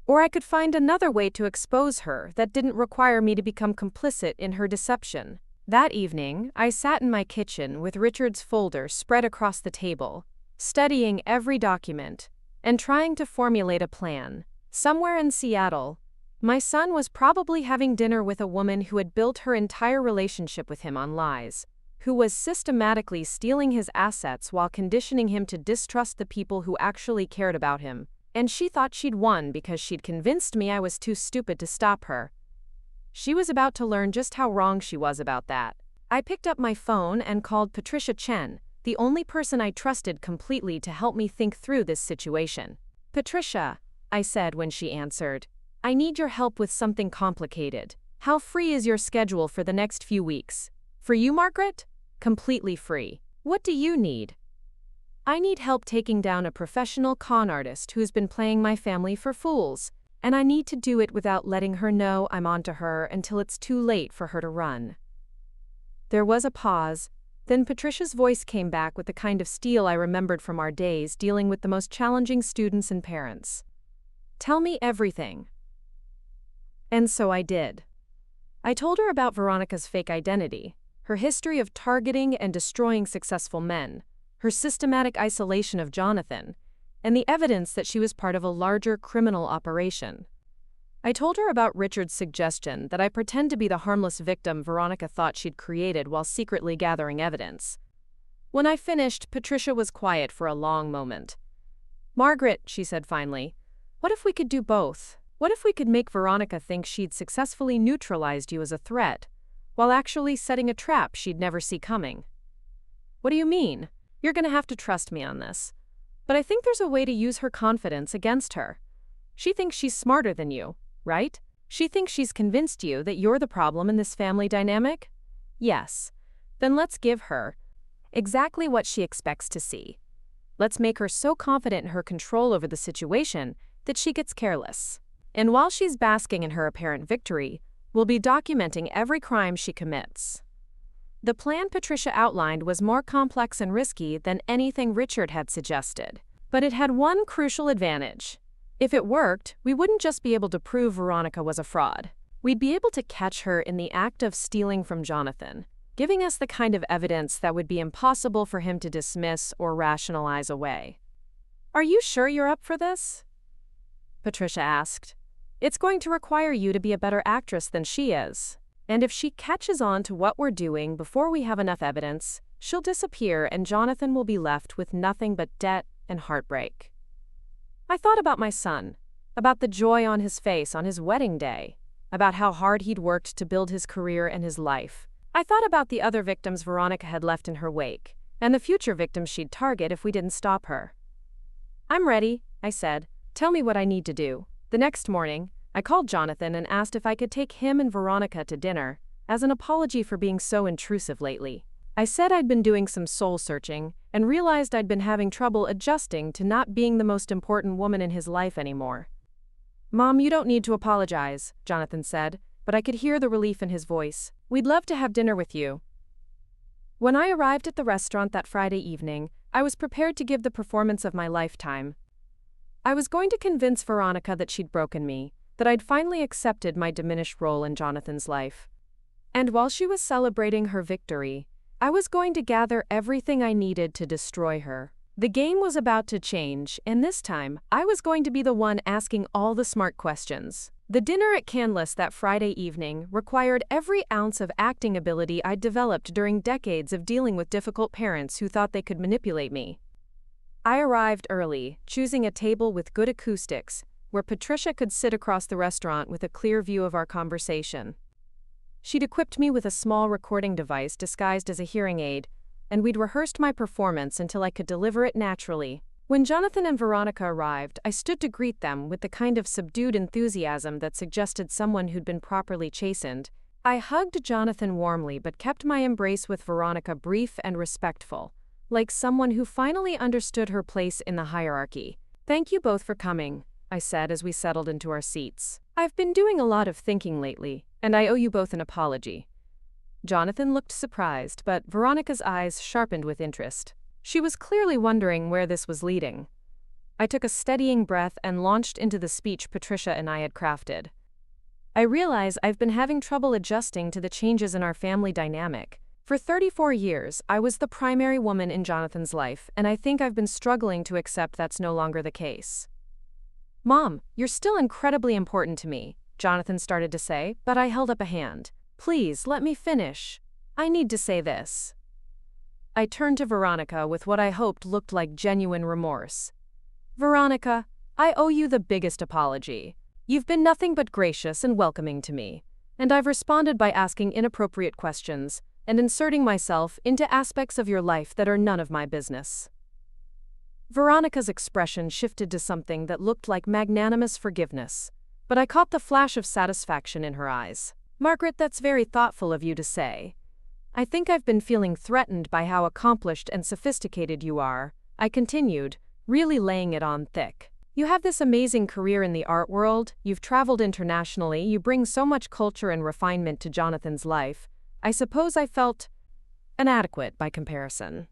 Or I could find another way to expose her that didn't require me to become complicit in her deception. That evening, I sat in my kitchen with Richard's folder spread across the table, studying every document and trying to formulate a plan. Somewhere in Seattle, my son was probably having dinner with a woman who had built her entire relationship with him on lies, who was systematically stealing his assets while conditioning him to distrust the people who actually cared about him. And she thought she'd won because she'd convinced me I was too stupid to stop her. She was about to learn just how wrong she was about that. I picked up my phone and called Patricia Chen, the only person I trusted completely to help me think through this situation. Patricia, I said when she answered, I need your help with something complicated. How free is your schedule for the next few weeks? For you, Margaret? Completely free. What do you need? I need help taking down a professional con artist who's been playing my family for fools, and I need to do it without letting her know I'm onto her until it's too late for her to run. There was a pause, then Patricia's voice came back with the kind of steel I remembered from our days dealing with the most challenging students and parents. Tell me everything. And so I did. I told her about Veronica's fake identity, her history of targeting and destroying successful men, her systematic isolation of Jonathan, and the evidence that she was part of a larger criminal operation. I told her about Richard's suggestion that I pretend to be the harmless victim Veronica thought she'd created while secretly gathering evidence. When I finished, Patricia was quiet for a long moment. "Margaret," she said finally, "what if we could do both? What if we could make Veronica think she'd successfully neutralized you as a threat, while actually setting a trap she'd never see coming?" "What do you mean? You're going to have to trust me on this. But I think there's a way to use her confidence against her. She thinks she's smarter than you, right? She thinks she's convinced you that you're the problem in this family dynamic? Yes. Then let's give her exactly what she expects to see. Let's make her so confident in her control over the situation that she gets careless. And while she's basking in her apparent victory, we'll be documenting every crime she commits." The plan Patricia outlined was more complex and risky than anything Richard had suggested. But it had one crucial advantage. If it worked, we wouldn't just be able to prove Veronica was a fraud. We'd be able to catch her in the act of stealing from Jonathan, giving us the kind of evidence that would be impossible for him to dismiss or rationalize away. "Are you sure you're up for this?" Patricia asked. "It's going to require you to be a better actress than she is. And if she catches on to what we're doing before we have enough evidence, she'll disappear and Jonathan will be left with nothing but debt and heartbreak." I thought about my son, about the joy on his face on his wedding day, about how hard he'd worked to build his career and his life. I thought about the other victims Veronica had left in her wake, and the future victims she'd target if we didn't stop her. "I'm ready," I said. "Tell me what I need to do." The next morning, I called Jonathan and asked if I could take him and Veronica to dinner, as an apology for being so intrusive lately. I said I'd been doing some soul-searching and realized I'd been having trouble adjusting to not being the most important woman in his life anymore. "Mom, you don't need to apologize," Jonathan said, but I could hear the relief in his voice. "We'd love to have dinner with you." When I arrived at the restaurant that Friday evening, I was prepared to give the performance of my lifetime. I was going to convince Veronica that she'd broken me, that I'd finally accepted my diminished role in Jonathan's life. And while she was celebrating her victory, I was going to gather everything I needed to destroy her. The game was about to change, and this time, I was going to be the one asking all the smart questions. The dinner at Canlis that Friday evening required every ounce of acting ability I'd developed during decades of dealing with difficult parents who thought they could manipulate me. I arrived early, choosing a table with good acoustics, where Patricia could sit across the restaurant with a clear view of our conversation. She'd equipped me with a small recording device disguised as a hearing aid, and we'd rehearsed my performance until I could deliver it naturally. When Jonathan and Veronica arrived, I stood to greet them with the kind of subdued enthusiasm that suggested someone who'd been properly chastened. I hugged Jonathan warmly but kept my embrace with Veronica brief and respectful, like someone who finally understood her place in the hierarchy. "Thank you both for coming," I said as we settled into our seats. "I've been doing a lot of thinking lately, and I owe you both an apology." Jonathan looked surprised, but Veronica's eyes sharpened with interest. She was clearly wondering where this was leading. I took a steadying breath and launched into the speech Patricia and I had crafted. "I realize I've been having trouble adjusting to the changes in our family dynamic. For 34 years, I was the primary woman in Jonathan's life, and I think I've been struggling to accept that's no longer the case." "Mom, you're still incredibly important to me," Jonathan started to say, but I held up a hand. "Please, let me finish. I need to say this." I turned to Veronica with what I hoped looked like genuine remorse. "Veronica, I owe you the biggest apology. You've been nothing but gracious and welcoming to me, and I've responded by asking inappropriate questions and inserting myself into aspects of your life that are none of my business." Veronica's expression shifted to something that looked like magnanimous forgiveness, but I caught the flash of satisfaction in her eyes. "Margaret, that's very thoughtful of you to say. I think I've been feeling threatened by how accomplished and sophisticated you are," I continued, really laying it on thick. "You have this amazing career in the art world, you've traveled internationally, you bring so much culture and refinement to Jonathan's life. I suppose I felt inadequate by comparison."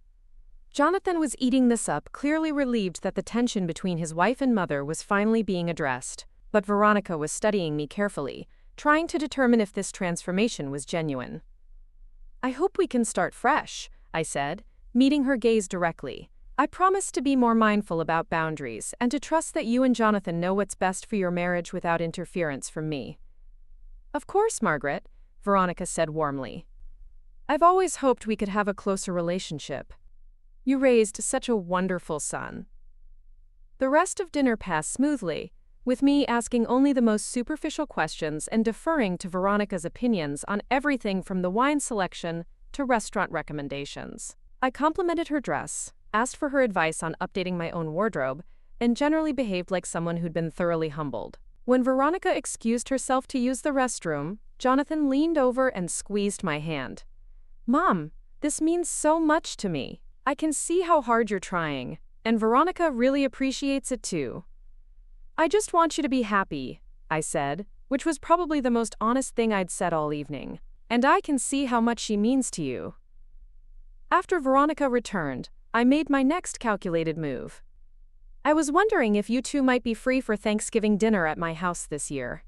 Jonathan was eating this up, clearly relieved that the tension between his wife and mother was finally being addressed. But Veronica was studying me carefully, trying to determine if this transformation was genuine. "I hope we can start fresh," I said, meeting her gaze directly. "I promise to be more mindful about boundaries and to trust that you and Jonathan know what's best for your marriage without interference from me." "Of course, Margaret," Veronica said warmly. "I've always hoped we could have a closer relationship. You raised such a wonderful son." The rest of dinner passed smoothly, with me asking only the most superficial questions and deferring to Veronica's opinions on everything from the wine selection to restaurant recommendations. I complimented her dress, asked for her advice on updating my own wardrobe, and generally behaved like someone who'd been thoroughly humbled. When Veronica excused herself to use the restroom, Jonathan leaned over and squeezed my hand. "Mom, this means so much to me. I can see how hard you're trying, and Veronica really appreciates it too." "I just want you to be happy," I said, which was probably the most honest thing I'd said all evening. "And I can see how much she means to you." After Veronica returned, I made my next calculated move. "I was wondering if you two might be free for Thanksgiving dinner at my house this year.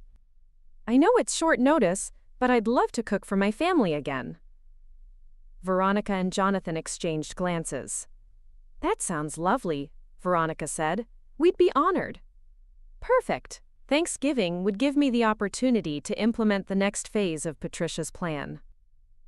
I know it's short notice, but I'd love to cook for my family again." Veronica and Jonathan exchanged glances. "That sounds lovely," Veronica said. "We'd be honored." "Perfect. Thanksgiving would give me the opportunity to implement the next phase of Patricia's plan."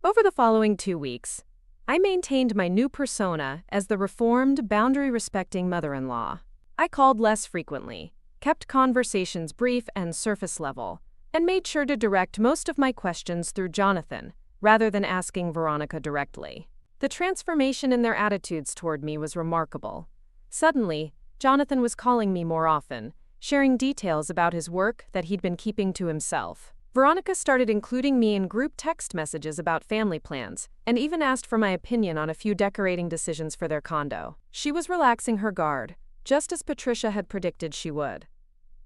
Over the following 2 weeks, I maintained my new persona as the reformed, boundary-respecting mother-in-law. I called less frequently, kept conversations brief and surface level, and made sure to direct most of my questions through Jonathan, rather than asking Veronica directly. The transformation in their attitudes toward me was remarkable. Suddenly, Jonathan was calling me more often, sharing details about his work that he'd been keeping to himself. Veronica started including me in group text messages about family plans, and even asked for my opinion on a few decorating decisions for their condo. She was relaxing her guard, just as Patricia had predicted she would.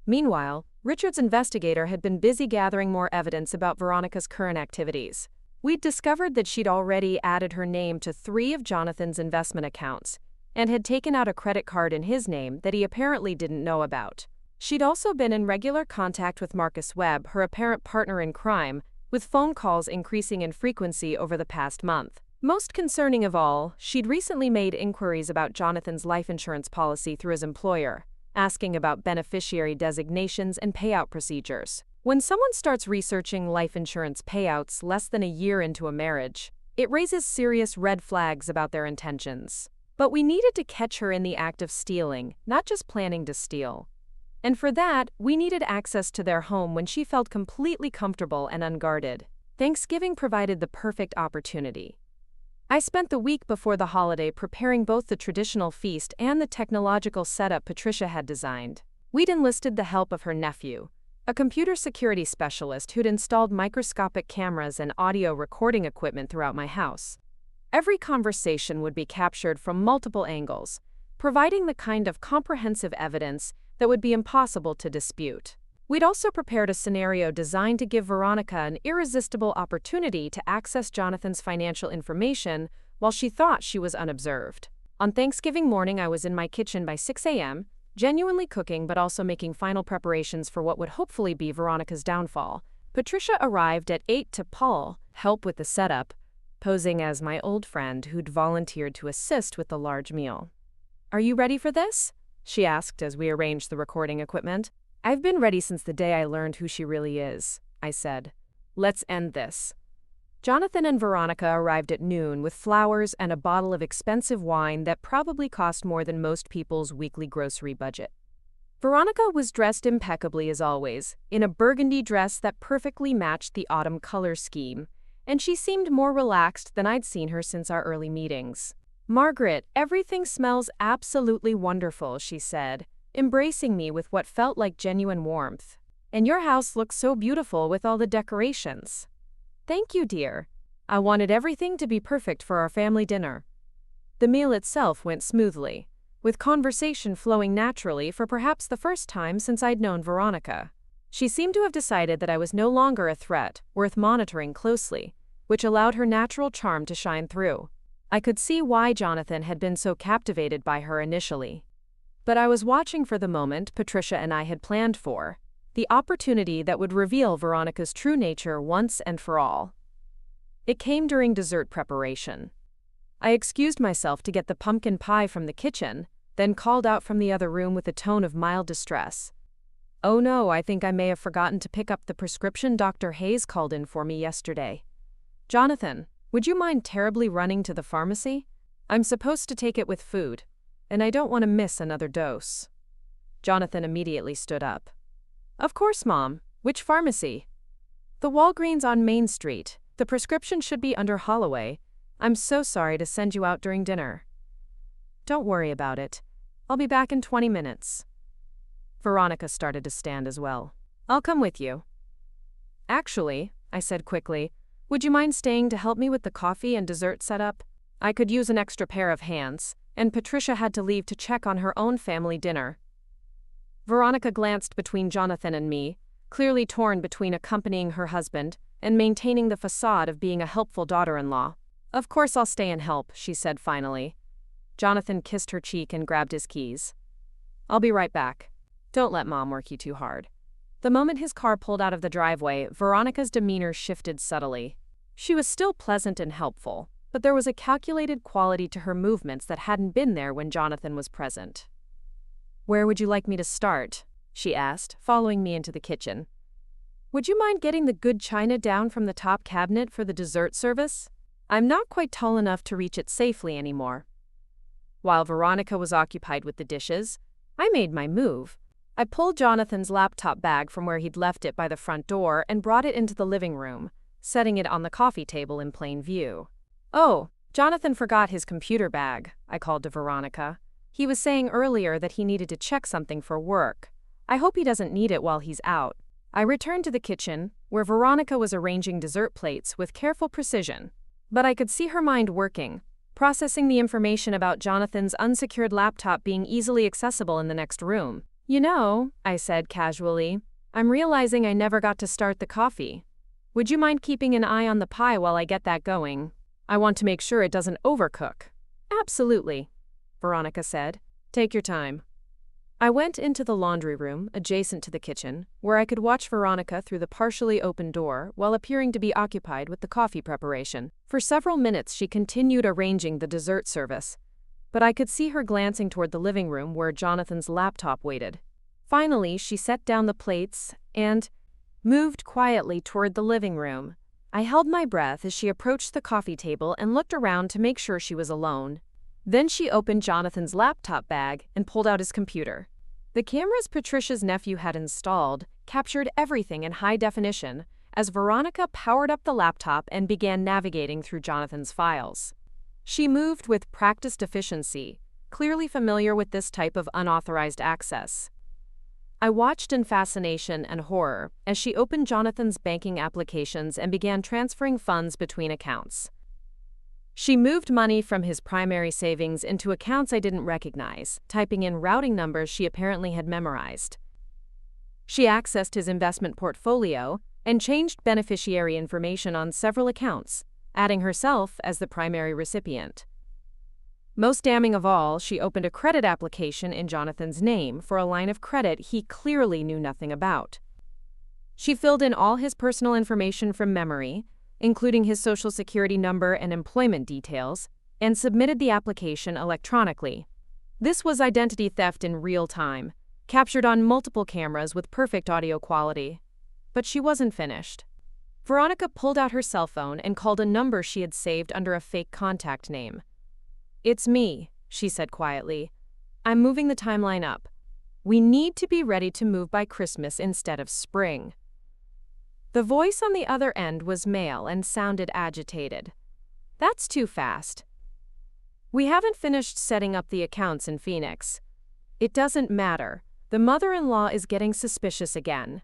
Meanwhile, Richard's investigator had been busy gathering more evidence about Veronica's current activities. We'd discovered that she'd already added her name to 3 of Jonathan's investment accounts, and had taken out a credit card in his name that he apparently didn't know about. She'd also been in regular contact with Marcus Webb, her apparent partner in crime, with phone calls increasing in frequency over the past month. Most concerning of all, she'd recently made inquiries about Jonathan's life insurance policy through his employer, asking about beneficiary designations and payout procedures. When someone starts researching life insurance payouts less than a year into a marriage, it raises serious red flags about their intentions. But we needed to catch her in the act of stealing, not just planning to steal. And for that, we needed access to their home when she felt completely comfortable and unguarded. Thanksgiving provided the perfect opportunity. I spent the week before the holiday preparing both the traditional feast and the technological setup Patricia had designed. We'd enlisted the help of her nephew, a computer security specialist who'd installed microscopic cameras and audio recording equipment throughout my house. Every conversation would be captured from multiple angles, providing the kind of comprehensive evidence that would be impossible to dispute. We'd also prepared a scenario designed to give Veronica an irresistible opportunity to access Jonathan's financial information while she thought she was unobserved. On Thanksgiving morning, I was in my kitchen by 6 a.m., genuinely cooking but also making final preparations for what would hopefully be Veronica's downfall. Patricia arrived at 8 to help with the setup, posing as my old friend who'd volunteered to assist with the large meal. "Are you ready for this?" she asked as we arranged the recording equipment. "I've been ready since the day I learned who she really is," I said. "Let's end this." Jonathan and Veronica arrived at noon with flowers and a bottle of expensive wine that probably cost more than most people's weekly grocery budget. Veronica was dressed impeccably as always, in a burgundy dress that perfectly matched the autumn color scheme, and she seemed more relaxed than I'd seen her since our early meetings. "Margaret, everything smells absolutely wonderful," she said, embracing me with what felt like genuine warmth. "And your house looks so beautiful with all the decorations." "Thank you, dear. I wanted everything to be perfect for our family dinner." The meal itself went smoothly, with conversation flowing naturally for perhaps the first time since I'd known Veronica. She seemed to have decided that I was no longer a threat, worth monitoring closely, which allowed her natural charm to shine through. I could see why Jonathan had been so captivated by her initially. But I was watching for the moment Patricia and I had planned for, the opportunity that would reveal Veronica's true nature once and for all. It came during dessert preparation. I excused myself to get the pumpkin pie from the kitchen, then called out from the other room with a tone of mild distress. "Oh no, I think I may have forgotten to pick up the prescription Dr. Hayes called in for me yesterday. Jonathan, would you mind terribly running to the pharmacy? I'm supposed to take it with food, and I don't want to miss another dose." Jonathan immediately stood up. "Of course, Mom. Which pharmacy?" "The Walgreens on Main Street. The prescription should be under Holloway. I'm so sorry to send you out during dinner." "Don't worry about it. I'll be back in 20 minutes. Veronica started to stand as well. "I'll come with you." "Actually," I said quickly, "would you mind staying to help me with the coffee and dessert setup? I could use an extra pair of hands, and Patricia had to leave to check on her own family dinner." Veronica glanced between Jonathan and me, clearly torn between accompanying her husband and maintaining the facade of being a helpful daughter-in-law. "Of course I'll stay and help," she said finally. Jonathan kissed her cheek and grabbed his keys. "I'll be right back. Don't let Mom work you too hard." The moment his car pulled out of the driveway, Veronica's demeanor shifted subtly. She was still pleasant and helpful, but there was a calculated quality to her movements that hadn't been there when Jonathan was present. "Where would you like me to start?" she asked, following me into the kitchen. "Would you mind getting the good china down from the top cabinet for the dessert service? I'm not quite tall enough to reach it safely anymore." While Veronica was occupied with the dishes, I made my move. I pulled Jonathan's laptop bag from where he'd left it by the front door and brought it into the living room, setting it on the coffee table in plain view. "Oh, Jonathan forgot his computer bag," I called to Veronica. "He was saying earlier that he needed to check something for work. I hope he doesn't need it while he's out." I returned to the kitchen, where Veronica was arranging dessert plates with careful precision. But I could see her mind working, processing the information about Jonathan's unsecured laptop being easily accessible in the next room. "You know," I said casually, "I'm realizing I never got to start the coffee. Would you mind keeping an eye on the pie while I get that going? I want to make sure it doesn't overcook." "Absolutely," Veronica said. "Take your time." I went into the laundry room, adjacent to the kitchen, where I could watch Veronica through the partially open door while appearing to be occupied with the coffee preparation. For several minutes she continued arranging the dessert service, but I could see her glancing toward the living room where Jonathan's laptop waited. Finally, she set down the plates and moved quietly toward the living room. I held my breath as she approached the coffee table and looked around to make sure she was alone. Then she opened Jonathan's laptop bag and pulled out his computer. The cameras Patricia's nephew had installed captured everything in high definition as Veronica powered up the laptop and began navigating through Jonathan's files. She moved with practiced efficiency, clearly familiar with this type of unauthorized access. I watched in fascination and horror as she opened Jonathan's banking applications and began transferring funds between accounts. She moved money from his primary savings into accounts I didn't recognize, typing in routing numbers she apparently had memorized. She accessed his investment portfolio and changed beneficiary information on several accounts, adding herself as the primary recipient. Most damning of all, she opened a credit application in Jonathan's name for a line of credit he clearly knew nothing about. She filled in all his personal information from memory, including his social security number and employment details, and submitted the application electronically. This was identity theft in real time, captured on multiple cameras with perfect audio quality. But she wasn't finished. Veronica pulled out her cell phone and called a number she had saved under a fake contact name. "It's me," she said quietly. "I'm moving the timeline up. We need to be ready to move by Christmas instead of spring." The voice on the other end was male and sounded agitated. "That's too fast. We haven't finished setting up the accounts in Phoenix." "It doesn't matter. The mother-in-law is getting suspicious again.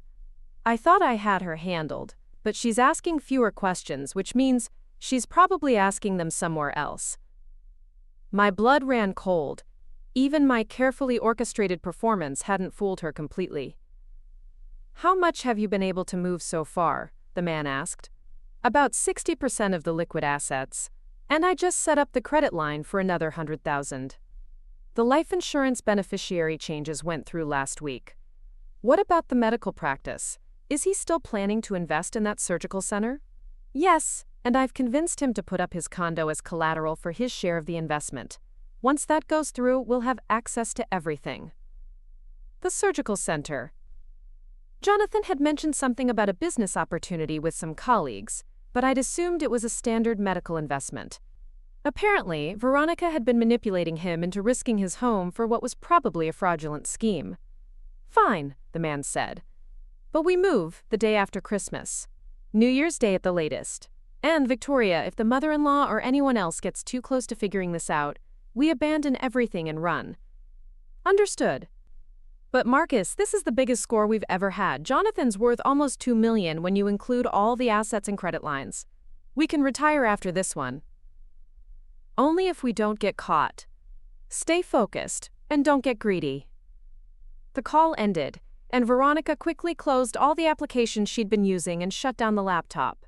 I thought I had her handled, but she's asking fewer questions, which means she's probably asking them somewhere else." My blood ran cold. Even my carefully orchestrated performance hadn't fooled her completely. "How much have you been able to move so far?" the man asked. "About 60% of the liquid assets. And I just set up the credit line for another 100,000. The life insurance beneficiary changes went through last week. What about the medical practice? Is he still planning to invest in that surgical center? Yes, and I've convinced him to put up his condo as collateral for his share of the investment. Once that goes through, we'll have access to everything. The surgical center. Jonathan had mentioned something about a business opportunity with some colleagues, but I'd assumed it was a standard medical investment. Apparently, Veronica had been manipulating him into risking his home for what was probably a fraudulent scheme. Fine, the man said. But we move the day after Christmas. New Year's Day at the latest. And, Victoria, if the mother-in-law or anyone else gets too close to figuring this out, we abandon everything and run. Understood. But Marcus, this is the biggest score we've ever had. Jonathan's worth almost $2 million when you include all the assets and credit lines. We can retire after this one. Only if we don't get caught. Stay focused, and don't get greedy. The call ended, and Veronica quickly closed all the applications she'd been using and shut down the laptop.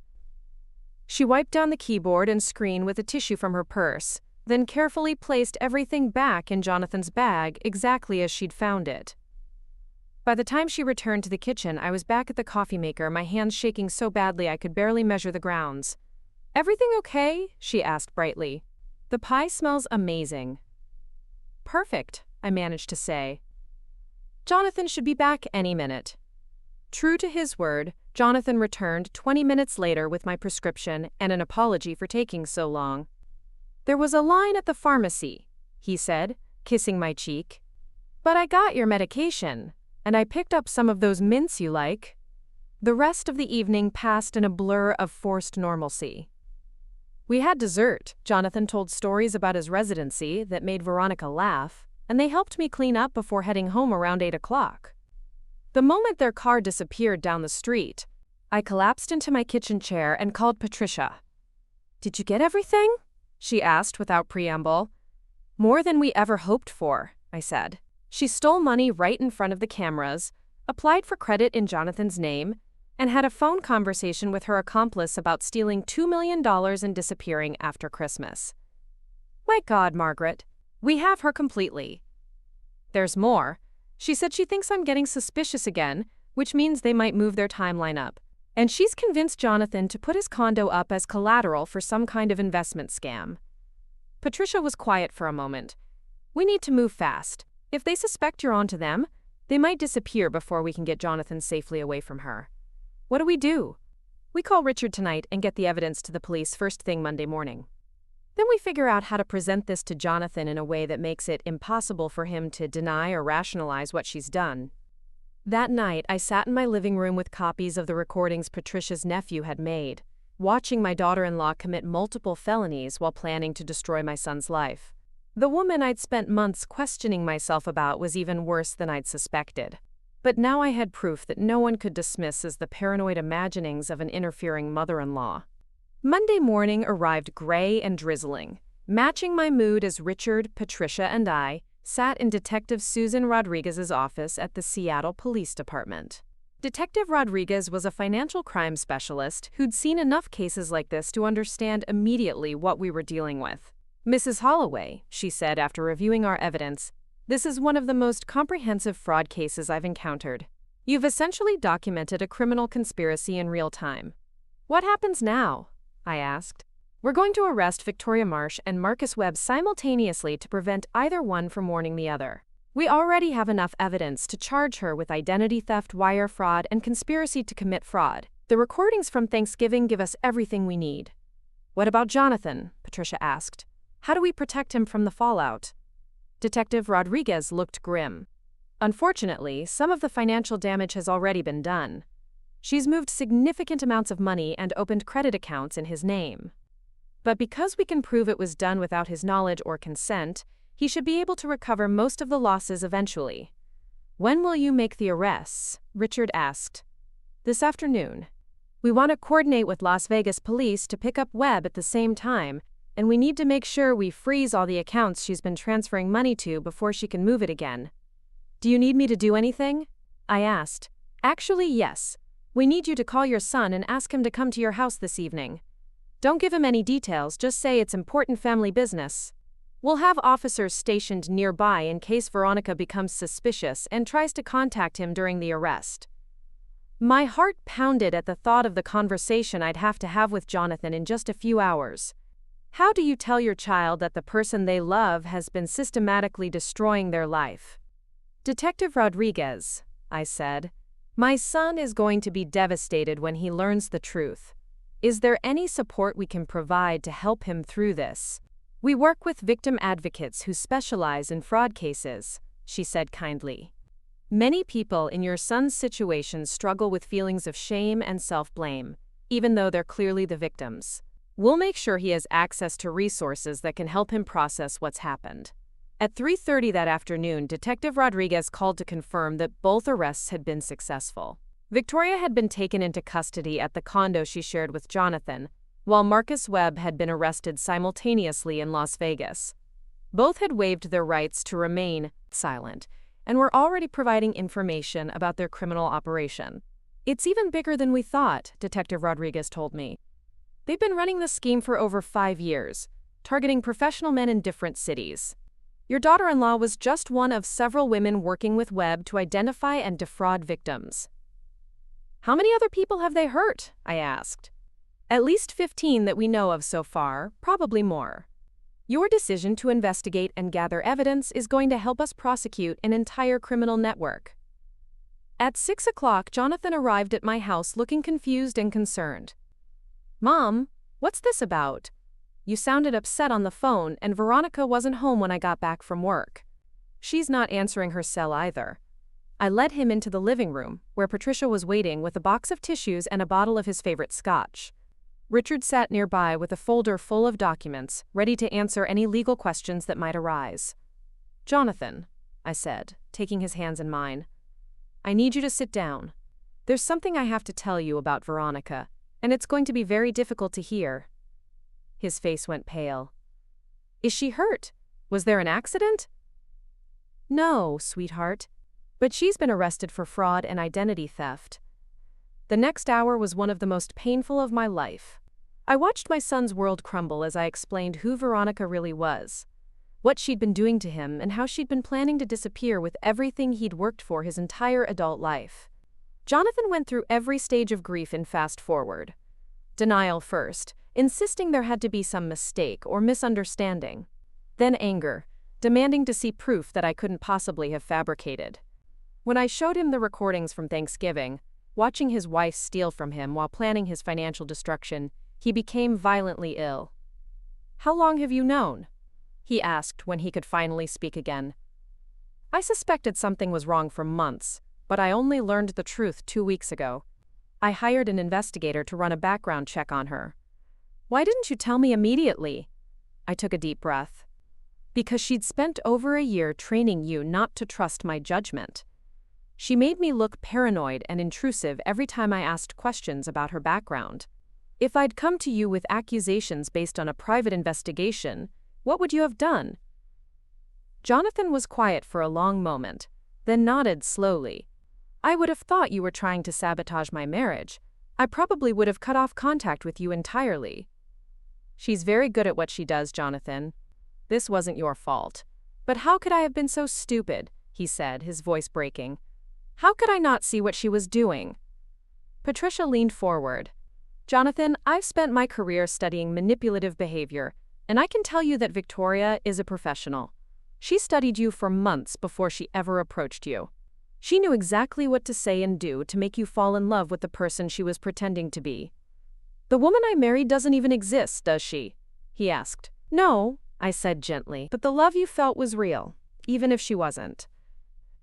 She wiped down the keyboard and screen with a tissue from her purse, then carefully placed everything back in Jonathan's bag exactly as she'd found it. By the time she returned to the kitchen, I was back at the coffee maker, my hands shaking so badly I could barely measure the grounds. "Everything okay?" she asked brightly. "The pie smells amazing." "Perfect," I managed to say. "Jonathan should be back any minute." True to his word, Jonathan returned 20 minutes later with my prescription and an apology for taking so long. "There was a line at the pharmacy," he said, kissing my cheek. "But I got your medication, and I picked up some of those mints you like." The rest of the evening passed in a blur of forced normalcy. We had dessert. Jonathan told stories about his residency that made Veronica laugh, and they helped me clean up before heading home around 8 o'clock. The moment their car disappeared down the street, I collapsed into my kitchen chair and called Patricia. "Did you get everything?" she asked without preamble. "More than we ever hoped for," I said. She stole money right in front of the cameras, applied for credit in Jonathan's name, and had a phone conversation with her accomplice about stealing $2 million and disappearing after Christmas. "My God, Margaret, we have her completely." "There's more. She said she thinks I'm getting suspicious again, which means they might move their timeline up. And she's convinced Jonathan to put his condo up as collateral for some kind of investment scam." Patricia was quiet for a moment. "We need to move fast. If they suspect you're onto them, they might disappear before we can get Jonathan safely away from her. What do we do?" "We call Richard tonight and get the evidence to the police first thing Monday morning. Then we figure out how to present this to Jonathan in a way that makes it impossible for him to deny or rationalize what she's done." That night, I sat in my living room with copies of the recordings Patricia's nephew had made, watching my daughter-in-law commit multiple felonies while planning to destroy my son's life. The woman I'd spent months questioning myself about was even worse than I'd suspected. But now I had proof that no one could dismiss as the paranoid imaginings of an interfering mother-in-law. Monday morning arrived gray and drizzling, matching my mood as Richard, Patricia, and I sat in Detective Susan Rodriguez's office at the Seattle Police Department. Detective Rodriguez was a financial crime specialist who'd seen enough cases like this to understand immediately what we were dealing with. "Mrs. Holloway," she said after reviewing our evidence, "this is one of the most comprehensive fraud cases I've encountered. You've essentially documented a criminal conspiracy in real time." "What happens now?" I asked. "We're going to arrest Victoria Marsh and Marcus Webb simultaneously to prevent either one from warning the other. We already have enough evidence to charge her with identity theft, wire fraud, and conspiracy to commit fraud. The recordings from Thanksgiving give us everything we need." "What about Jonathan?" Patricia asked. "How do we protect him from the fallout?" Detective Rodriguez looked grim. "Unfortunately, some of the financial damage has already been done. She's moved significant amounts of money and opened credit accounts in his name. But because we can prove it was done without his knowledge or consent, he should be able to recover most of the losses eventually." "When will you make the arrests?" Richard asked. "This afternoon. We want to coordinate with Las Vegas police to pick up Webb at the same time, and we need to make sure we freeze all the accounts she's been transferring money to before she can move it again." "Do you need me to do anything?" I asked. "Actually, yes. We need you to call your son and ask him to come to your house this evening." Don't give him any details, just say it's important family business. We'll have officers stationed nearby in case Veronica becomes suspicious and tries to contact him during the arrest. My heart pounded at the thought of the conversation I'd have to have with Jonathan in just a few hours. How do you tell your child that the person they love has been systematically destroying their life? Detective Rodriguez, I said, my son is going to be devastated when he learns the truth. Is there any support we can provide to help him through this? We work with victim advocates who specialize in fraud cases, she said kindly. Many people in your son's situation struggle with feelings of shame and self-blame, even though they're clearly the victims. We'll make sure he has access to resources that can help him process what's happened. At 3:30 that afternoon, Detective Rodriguez called to confirm that both arrests had been successful. Victoria had been taken into custody at the condo she shared with Jonathan, while Marcus Webb had been arrested simultaneously in Las Vegas. Both had waived their rights to remain silent and were already providing information about their criminal operation. It's even bigger than we thought, Detective Rodriguez told me. They've been running this scheme for over 5 years, targeting professional men in different cities. Your daughter-in-law was just one of several women working with Webb to identify and defraud victims. How many other people have they hurt? I asked. At least 15 that we know of so far, probably more. Your decision to investigate and gather evidence is going to help us prosecute an entire criminal network. At 6 o'clock, Jonathan arrived at my house looking confused and concerned. Mom, what's this about? You sounded upset on the phone, and Veronica wasn't home when I got back from work. She's not answering her cell either. I led him into the living room, where Patricia was waiting with a box of tissues and a bottle of his favorite scotch. Richard sat nearby with a folder full of documents, ready to answer any legal questions that might arise. Jonathan, I said, taking his hands in mine, I need you to sit down. There's something I have to tell you about Veronica, and it's going to be very difficult to hear. His face went pale. Is she hurt? Was there an accident? No, sweetheart. But she's been arrested for fraud and identity theft. The next hour was one of the most painful of my life. I watched my son's world crumble as I explained who Veronica really was, what she'd been doing to him, and how she'd been planning to disappear with everything he'd worked for his entire adult life. Jonathan went through every stage of grief in fast forward. Denial first, insisting there had to be some mistake or misunderstanding. Then anger, demanding to see proof that I couldn't possibly have fabricated. When I showed him the recordings from Thanksgiving, watching his wife steal from him while planning his financial destruction, he became violently ill. How long have you known? He asked when he could finally speak again. I suspected something was wrong for months, but I only learned the truth 2 weeks ago. I hired an investigator to run a background check on her. Why didn't you tell me immediately? I took a deep breath. Because she'd spent over a year training you not to trust my judgment. She made me look paranoid and intrusive every time I asked questions about her background. If I'd come to you with accusations based on a private investigation, what would you have done? Jonathan was quiet for a long moment, then nodded slowly. I would have thought you were trying to sabotage my marriage. I probably would have cut off contact with you entirely. She's very good at what she does, Jonathan. This wasn't your fault. But how could I have been so stupid? He said, his voice breaking. How could I not see what she was doing? Patricia leaned forward. Jonathan, I've spent my career studying manipulative behavior, and I can tell you that Victoria is a professional. She studied you for months before she ever approached you. She knew exactly what to say and do to make you fall in love with the person she was pretending to be. The woman I married doesn't even exist, does she? He asked. No, I said gently, but the love you felt was real, even if she wasn't.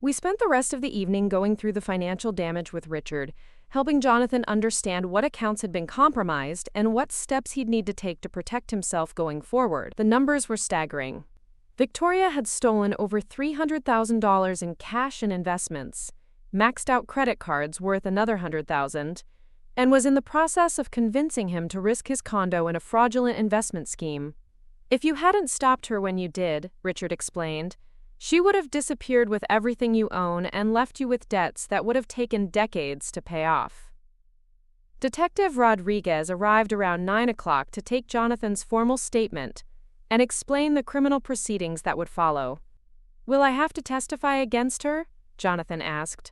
We spent the rest of the evening going through the financial damage with Richard, helping Jonathan understand what accounts had been compromised and what steps he'd need to take to protect himself going forward. The numbers were staggering. Victoria had stolen over $300,000 in cash and investments, maxed out credit cards worth another $100,000, and was in the process of convincing him to risk his condo in a fraudulent investment scheme. If you hadn't stopped her when you did, Richard explained, she would have disappeared with everything you own and left you with debts that would have taken decades to pay off. Detective Rodriguez arrived around 9 o'clock to take Jonathan's formal statement and explain the criminal proceedings that would follow. "Will I have to testify against her?" Jonathan asked.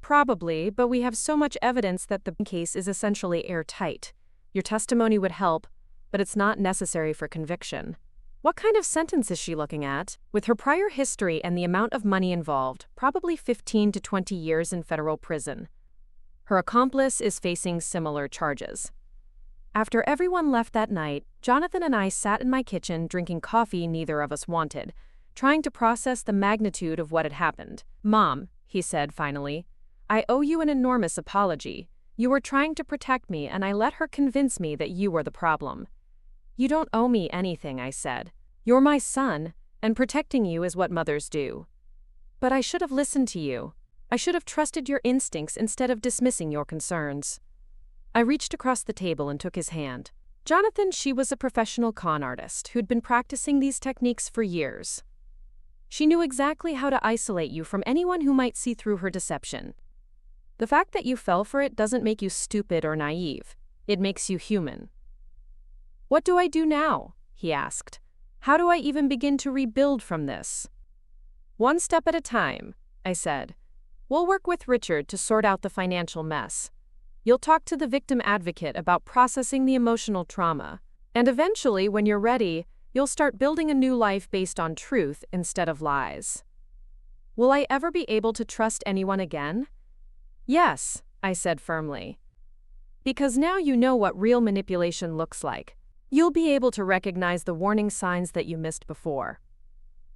"Probably, but we have so much evidence that the case is essentially airtight. Your testimony would help, but it's not necessary for conviction." "What kind of sentence is she looking at?" "With her prior history and the amount of money involved, probably 15 to 20 years in federal prison. Her accomplice is facing similar charges." After everyone left that night, Jonathan and I sat in my kitchen drinking coffee neither of us wanted, trying to process the magnitude of what had happened. "Mom," he said finally, "I owe you an enormous apology. You were trying to protect me and I let her convince me that you were the problem." "You don't owe me anything," I said. "You're my son, and protecting you is what mothers do." "But I should have listened to you. I should have trusted your instincts instead of dismissing your concerns." I reached across the table and took his hand. "Jonathan, she was a professional con artist who'd been practicing these techniques for years. She knew exactly how to isolate you from anyone who might see through her deception. The fact that you fell for it doesn't make you stupid or naive. It makes you human." "What do I do now?" he asked. "How do I even begin to rebuild from this?" "One step at a time," I said. "We'll work with Richard to sort out the financial mess. You'll talk to the victim advocate about processing the emotional trauma. And eventually, when you're ready, you'll start building a new life based on truth instead of lies." "Will I ever be able to trust anyone again?" "Yes," I said firmly. "Because now you know what real manipulation looks like. You'll be able to recognize the warning signs that you missed before."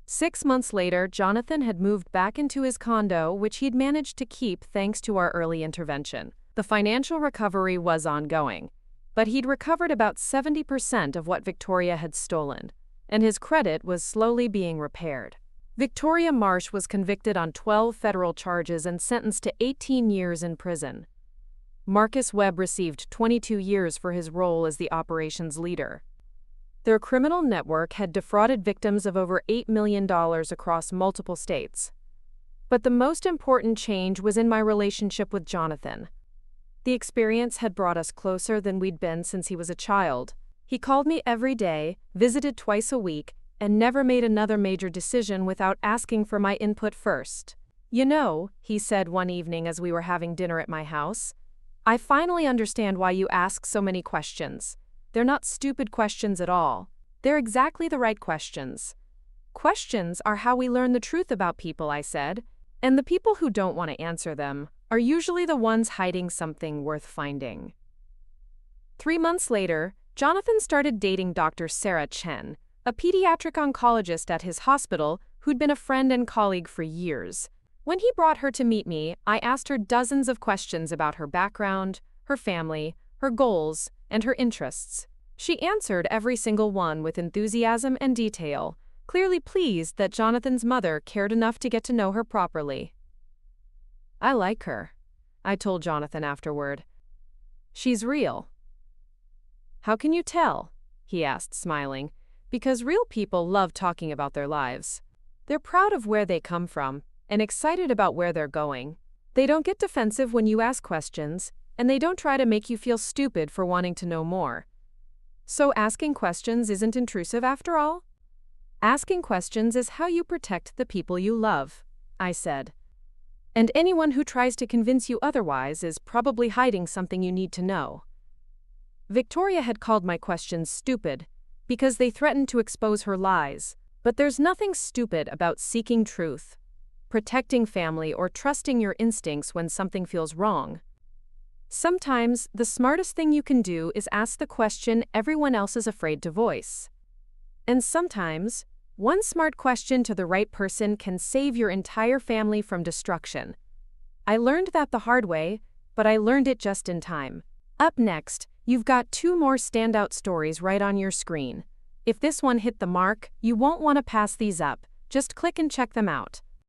6 months later, Jonathan had moved back into his condo, which he'd managed to keep thanks to our early intervention. The financial recovery was ongoing, but he'd recovered about 70% of what Victoria had stolen, and his credit was slowly being repaired. Victoria Marsh was convicted on 12 federal charges and sentenced to 18 years in prison. Marcus Webb received 22 years for his role as the operations leader. Their criminal network had defrauded victims of over $8 million across multiple states. But the most important change was in my relationship with Jonathan. The experience had brought us closer than we'd been since he was a child. He called me every day, visited twice a week, and never made another major decision without asking for my input first. "You know," he said one evening as we were having dinner at my house, "I finally understand why you ask so many questions. They're not stupid questions at all. They're exactly the right questions." "Questions are how we learn the truth about people," I said, "and the people who don't want to answer them are usually the ones hiding something worth finding." 3 months later, Jonathan started dating Dr. Sarah Chen, a pediatric oncologist at his hospital who'd been a friend and colleague for years. When he brought her to meet me, I asked her dozens of questions about her background, her family, her goals, and her interests. She answered every single one with enthusiasm and detail, clearly pleased that Jonathan's mother cared enough to get to know her properly. "I like her," I told Jonathan afterward. "She's real." "How can you tell?" he asked, smiling. "Because real people love talking about their lives. They're proud of where they come from and excited about where they're going. They don't get defensive when you ask questions, and they don't try to make you feel stupid for wanting to know more. So asking questions isn't intrusive after all? Asking questions is how you protect the people you love," I said. "And anyone who tries to convince you otherwise is probably hiding something you need to know." Victoria had called my questions stupid because they threatened to expose her lies, but there's nothing stupid about seeking truth, protecting family, or trusting your instincts when something feels wrong. Sometimes, the smartest thing you can do is ask the question everyone else is afraid to voice. And sometimes, one smart question to the right person can save your entire family from destruction. I learned that the hard way, but I learned it just in time. Up next, you've got 2 more standout stories right on your screen. If this one hit the mark, you won't want to pass these up. Just click and check them out.